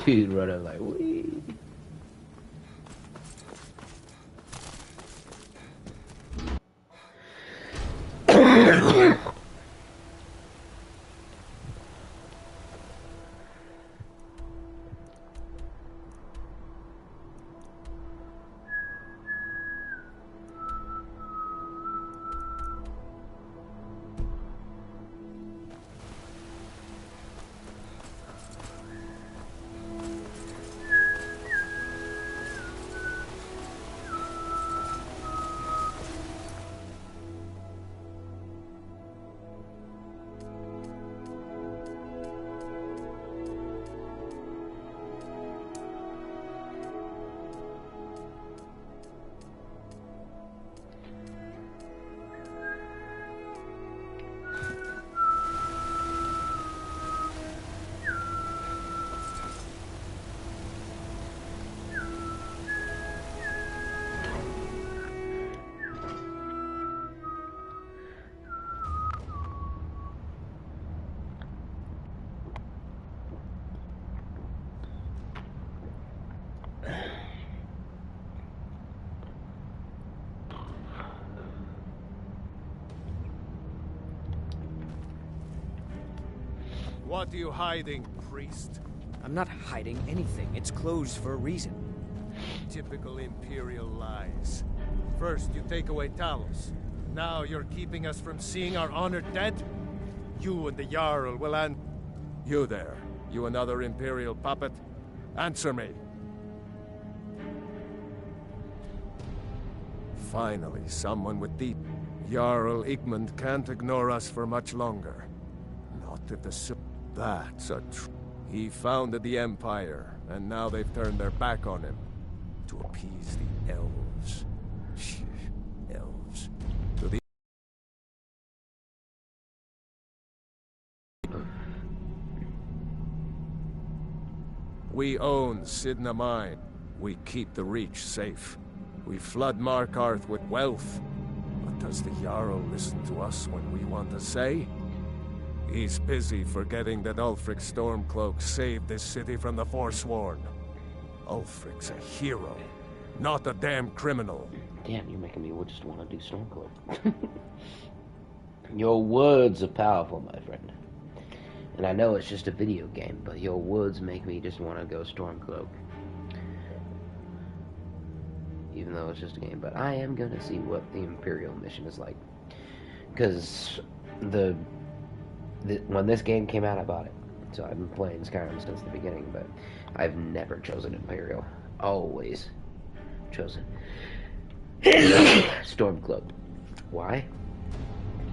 [SPEAKER 1] He's running like, wee.
[SPEAKER 11] What are you hiding, priest?
[SPEAKER 12] I'm not hiding anything. It's closed for a reason.
[SPEAKER 11] Typical Imperial lies. First, you take away Talos. Now you're keeping us from seeing our honored dead? You and the Jarl will You there. You another Imperial puppet? Answer me. Finally, someone with deep... Jarl Igmund can't ignore us for much longer. Not if the... That's a He founded the Empire, and now they've turned their back on him. To appease the elves. Elves. To the... We own Sidna Mine. We keep the Reach safe. We flood Markarth with wealth. But does the Jarl listen to us when we want to say? He's busy forgetting that Ulfric Stormcloak saved this city from the Forsworn. Ulfric's a hero, not a damn criminal.
[SPEAKER 1] Damn, you're making me just want to do Stormcloak. Your words are powerful, my friend. And I know it's just a video game, but your words make me just want to go Stormcloak. Even though it's just a game, but I am going to see what the Imperial mission is like. Because when this game came out, I bought it. So I've been playing Skyrim since the beginning, but I've never chosen Imperial. Always chosen Stormcloak. Why?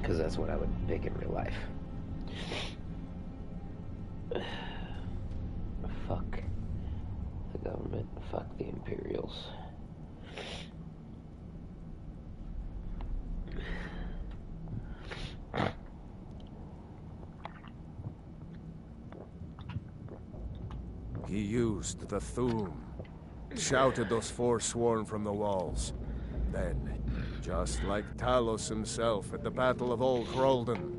[SPEAKER 1] Because that's what I would pick in real life. Fuck the government. Fuck the Imperials.
[SPEAKER 11] He used the Thu'um, shouted those Forsworn from the walls. Then, just like Talos himself at the Battle of Old Hroldan,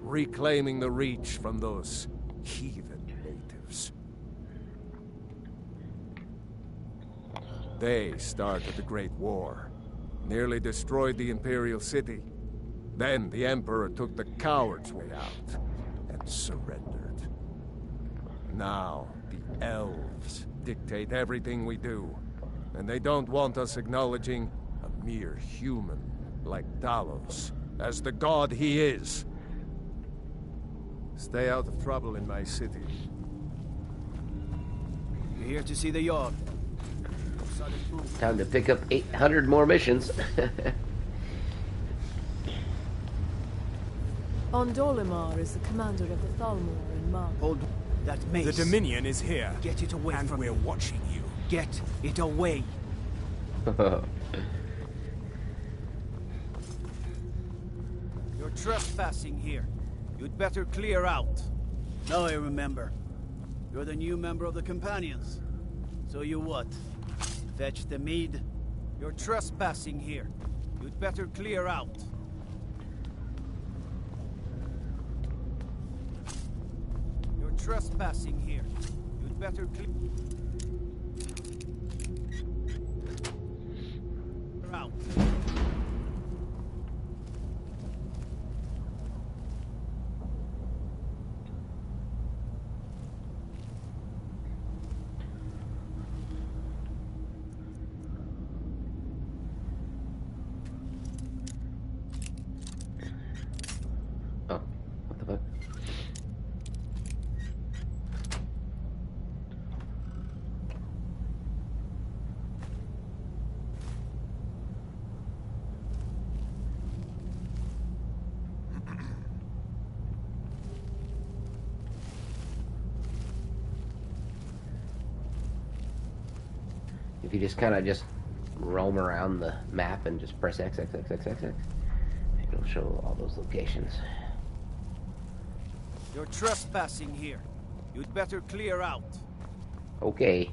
[SPEAKER 11] reclaiming the Reach from those heathen natives. They started the Great War, nearly destroyed the Imperial city. Then the Emperor took the coward's way out and surrendered. Now, the elves dictate everything we do, and they don't want us acknowledging a mere human like Talos as the god he is. Stay out of trouble in my city.
[SPEAKER 6] You're here to see the yard.
[SPEAKER 1] Time to pick up 800 more missions.
[SPEAKER 13] Ondolimar is the commander of the Thalmor in Mar.
[SPEAKER 6] Hold that mace.
[SPEAKER 3] The Dominion is here.
[SPEAKER 6] Get it away
[SPEAKER 3] and
[SPEAKER 6] from
[SPEAKER 3] we're watching you.
[SPEAKER 6] Get it away. You're trespassing here. You'd better clear out. Now I remember. You're the new member of the Companions. So you what? Fetch the mead? You're trespassing here. You'd better clear out. You're trespassing here. You'd You'd better clear out.
[SPEAKER 1] Oh, what the fuck? If you just kind of just roam around the map and just press X, X, X, X, X, X, it'll show all those locations.
[SPEAKER 6] You're trespassing here. You'd better clear out.
[SPEAKER 1] Okay.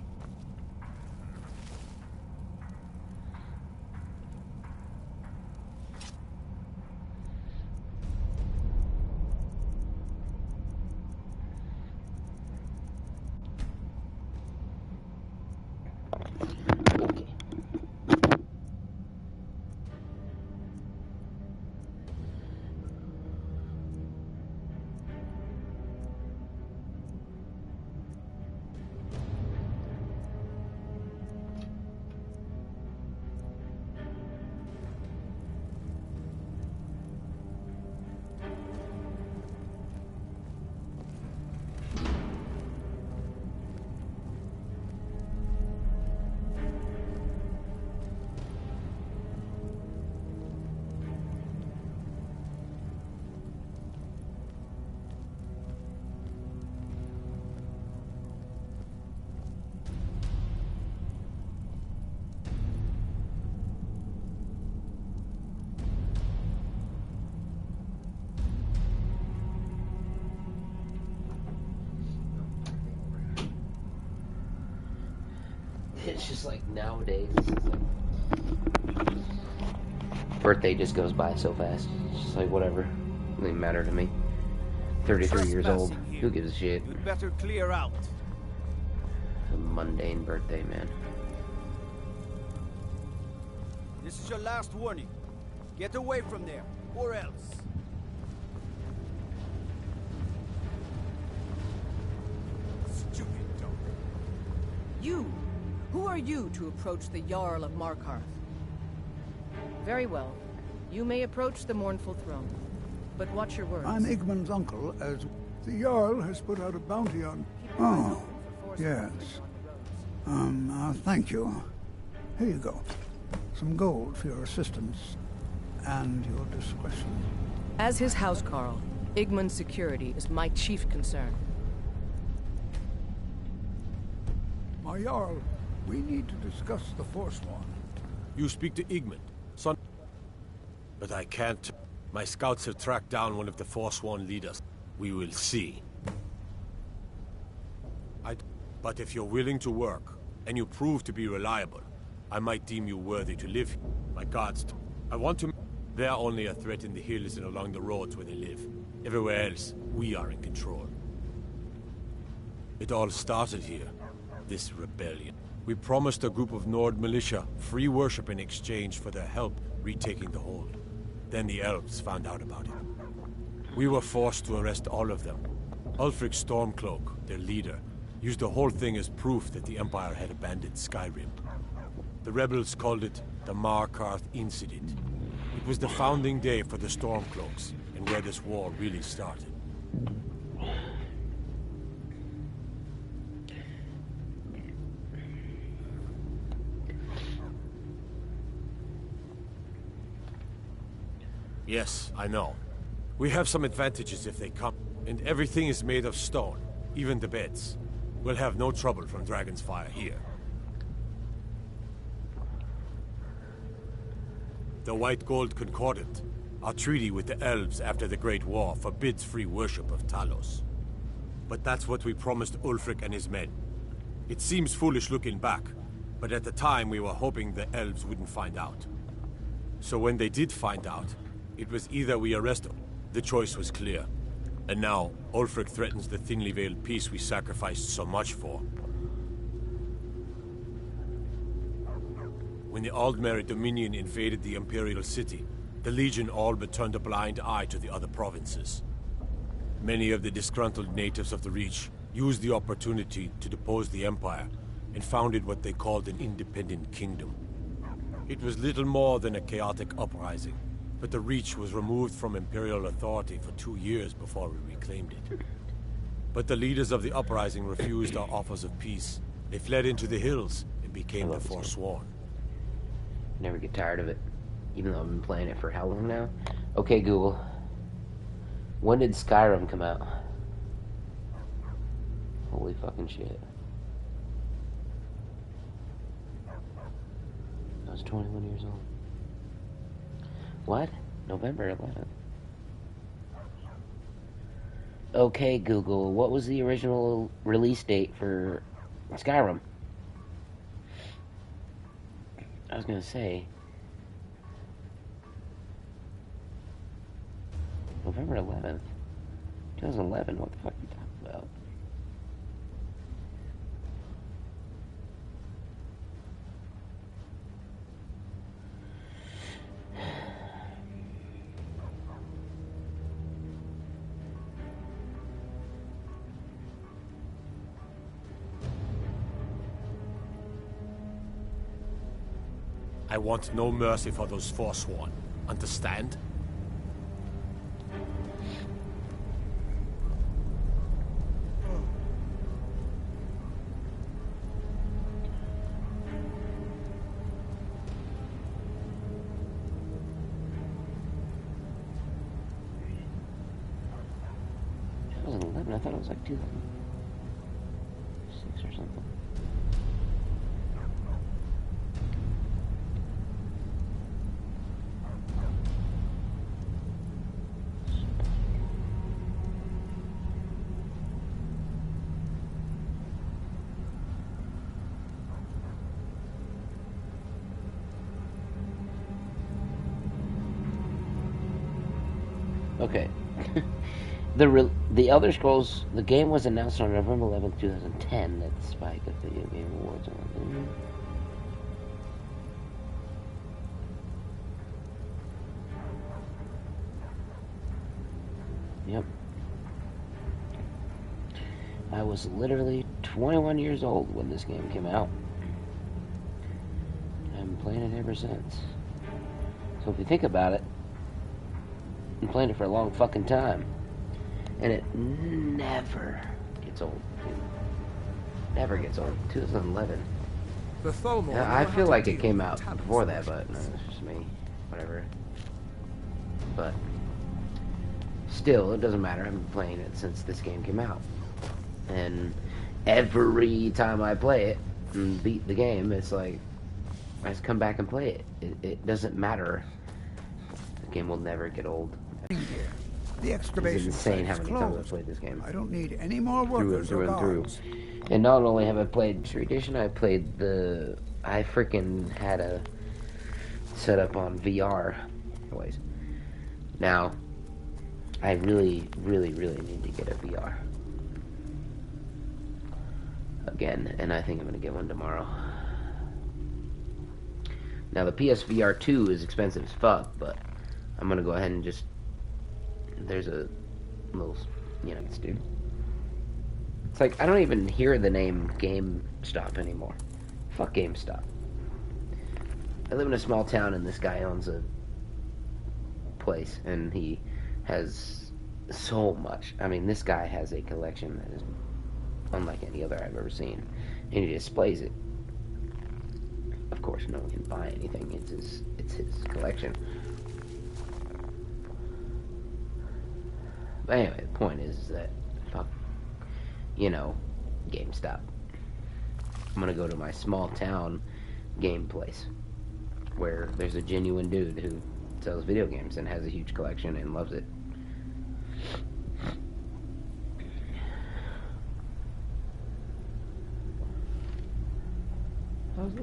[SPEAKER 1] It's just like nowadays, it's like birthday just goes by so fast. It's just like whatever, it doesn't matter to me. 33 years old, who gives a shit?
[SPEAKER 6] You'd better clear out.
[SPEAKER 1] A mundane birthday, man.
[SPEAKER 6] This is your last warning. Get away from there, or else. Stupid dog.
[SPEAKER 13] You! Who are you to approach the Jarl of Markarth? Very well. You may approach the mournful throne. But watch your words.
[SPEAKER 2] I'm Igmund's uncle, as the Jarl has put out a bounty on... Oh, yes. Thank you. Here you go. Some gold for your assistance and your discretion.
[SPEAKER 13] As his housecarl, Igmund's security is my chief concern.
[SPEAKER 2] My Jarl, we need to discuss the Forsworn.
[SPEAKER 3] You speak to Igmund, son. But I can't. My scouts have tracked down one of the Forsworn leaders. We will see. But if you're willing to work, and you prove to be reliable, I might deem you worthy to live here. My guards, I want to... They're only a threat in the hills and along the roads where they live. Everywhere else, we are in control. It all started here, this rebellion. We promised a group of Nord militia free worship in exchange for their help retaking the hold. Then the elves found out about it. We were forced to arrest all of them. Ulfric Stormcloak, their leader, used the whole thing as proof that the Empire had abandoned Skyrim. The rebels called it the Markarth Incident. It was the founding day for the Stormcloaks, and where this war really started. Yes, I know. We have some advantages if they come, and everything is made of stone, even the beds. We'll have no trouble from Dragon's Fire here. The White Gold Concordant, our treaty with the elves after the Great War, forbids free worship of Talos. But that's what we promised Ulfric and his men. It seems foolish looking back, but at the time we were hoping the elves wouldn't find out. So when they did find out, it was either we arrest them. The choice was clear. And now, Ulfric threatens the thinly veiled peace we sacrificed so much for. When the Aldmeri Dominion invaded the Imperial City, the Legion all but turned a blind eye to the other provinces. Many of the disgruntled natives of the Reach used the opportunity to depose the Empire and founded what they called an independent kingdom. It was little more than a chaotic uprising, but the Reach was removed from Imperial authority for 2 years before we reclaimed it. But the leaders of the uprising refused our offers of peace. They fled into the hills and became the Forsworn.
[SPEAKER 1] Never get tired of it, even though I've been playing it for how long now? Okay, Google. When did Skyrim come out? Holy fucking shit. I was 21 years old. What? November 11th. Okay, Google, what was the original release date for Skyrim? I was gonna say November 11th, 2011. What the fuck are you talking about?
[SPEAKER 3] I want no mercy for those Forsworn. Understand?
[SPEAKER 1] I thought it was like 2006 or something. Okay. The Elder Scrolls, the game was announced on November 11th, 2010 at the Spike of Video Game Awards. Yep. I was literally 21 years old when this game came out. I've been playing it ever since. So if you think about it, I've been playing it for a long fucking time. And it never gets old, dude. Never gets old. 2011. Yeah, I feel like it came out before that, but no, it's just me. Whatever. But still, it doesn't matter. I've been playing it since this game came out. And every time I play it and beat the game, it's like I just come back and play it. It doesn't matter. The game will never get old.
[SPEAKER 2] The excavation
[SPEAKER 1] it's insane how many times I've played this game.
[SPEAKER 2] I don't need any more workers
[SPEAKER 1] through and through. And not only have I played Tree Edition, I played the... I freaking had a setup on VR. Anyways. Now, I really, really, really need to get a VR. Again, and I think I'm going to get one tomorrow. Now, the PSVR 2 is expensive as fuck, but I'm going to go ahead and just... There's a little, you know, dude. It's like, I don't even hear the name GameStop anymore. Fuck GameStop. I live in a small town and this guy owns a place and he has so much. I mean, this guy has a collection that is unlike any other I've ever seen. And he displays it. Of course, no one can buy anything. It's his collection. But anyway, the point is that, fuck, you know, GameStop. I'm gonna go to my small town game place, where there's a genuine dude who sells video games and has a huge collection and loves it.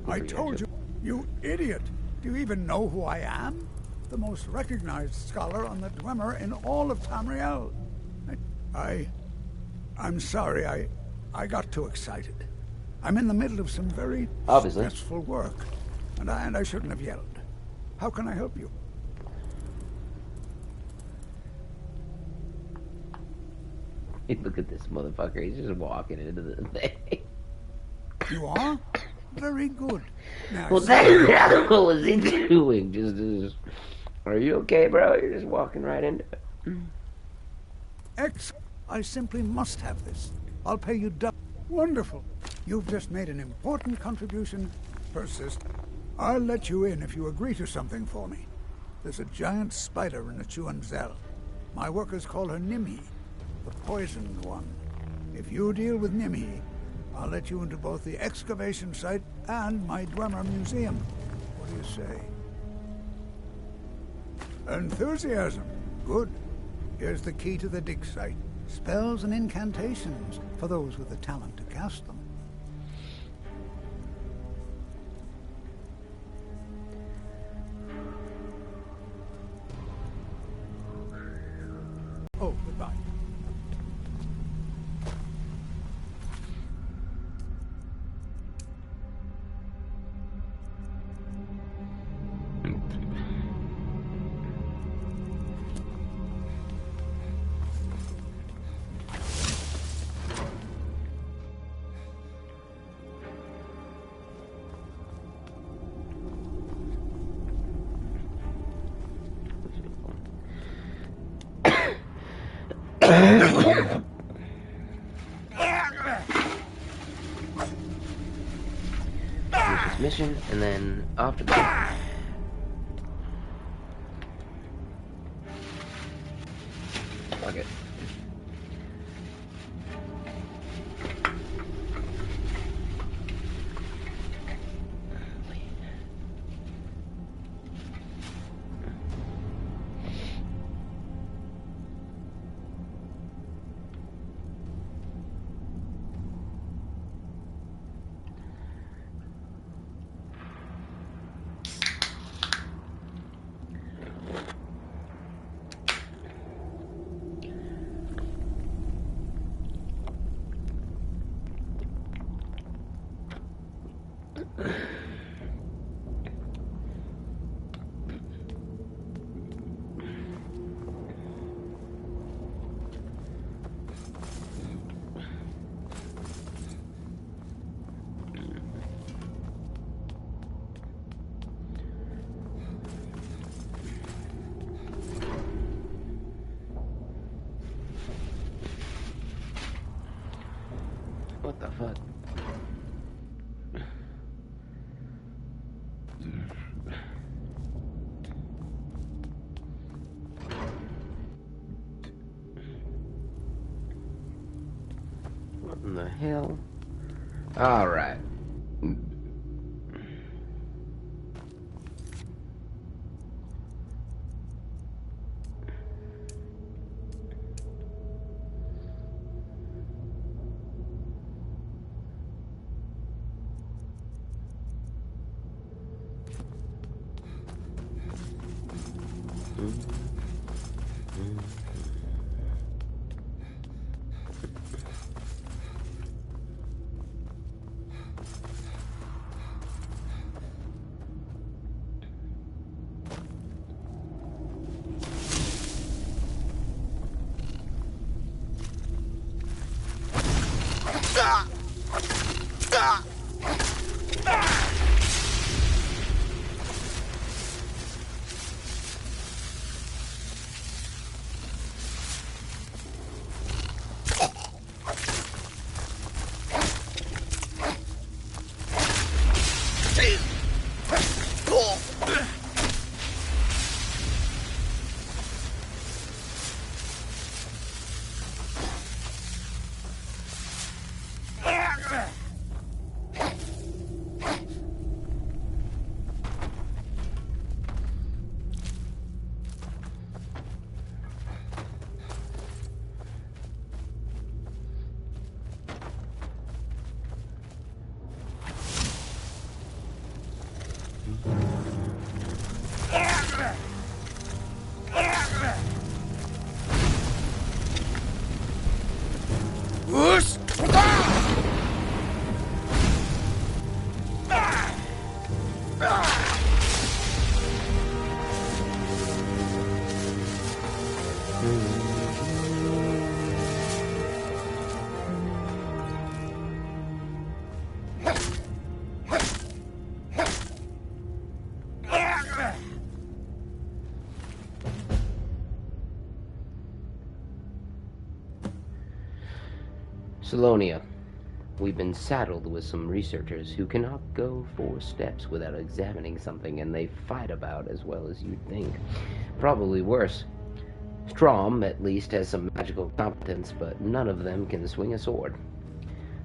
[SPEAKER 2] I told you, you idiot! Do you even know who I am? The most recognized scholar on the Dwemer in all of Tamriel. I'm sorry, I got too excited. I'm in the middle of some very stressful work, and I shouldn't have yelled. How can I help you?
[SPEAKER 1] Look at this motherfucker, he's just walking into the thing.
[SPEAKER 2] You are? Very good. Now,
[SPEAKER 1] what was he doing? Just, are you okay, bro? You're just walking right into it.
[SPEAKER 2] I simply must have this. I'll pay you double. Wonderful. You've just made an important contribution. Persist. I'll let you in if you agree to something for me. There's a giant spider in the Chuanzel. My workers call her Nimhi, the poisoned one. If you deal with Nimhi, I'll let you into both the excavation site and my Dwemer museum. What do you say? Enthusiasm. Good. Here's the key to the dig site. Spells and incantations for those with the talent to cast them. Oh, goodbye.
[SPEAKER 1] Finish this mission, and then after that. Fuck it. What the fuck? What in the hell? All right. Salonia. We've been saddled with some researchers who cannot go 4 steps without examining something, and they fight about as well as you'd think. Probably worse. Strom, at least, has some magical competence, but none of them can swing a sword.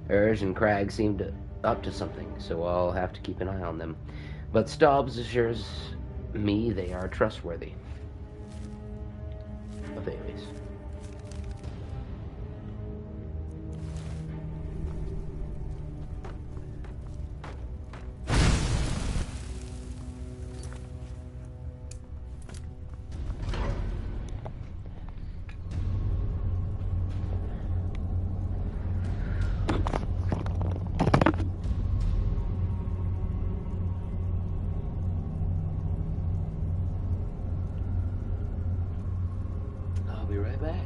[SPEAKER 1] Urge and Crag seem up to something, so I'll have to keep an eye on them. But Stubbs assures me they are trustworthy. Availus. I'll be right back.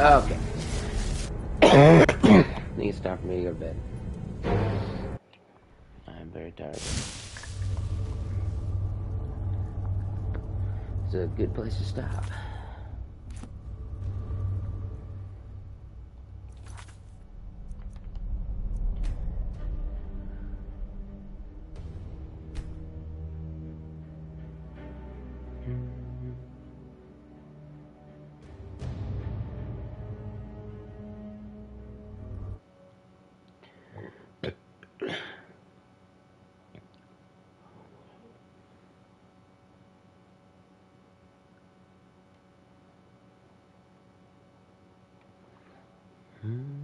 [SPEAKER 1] Okay. Need to stop for me to go to bed. I'm very tired. It's a good place to stop. Hmm.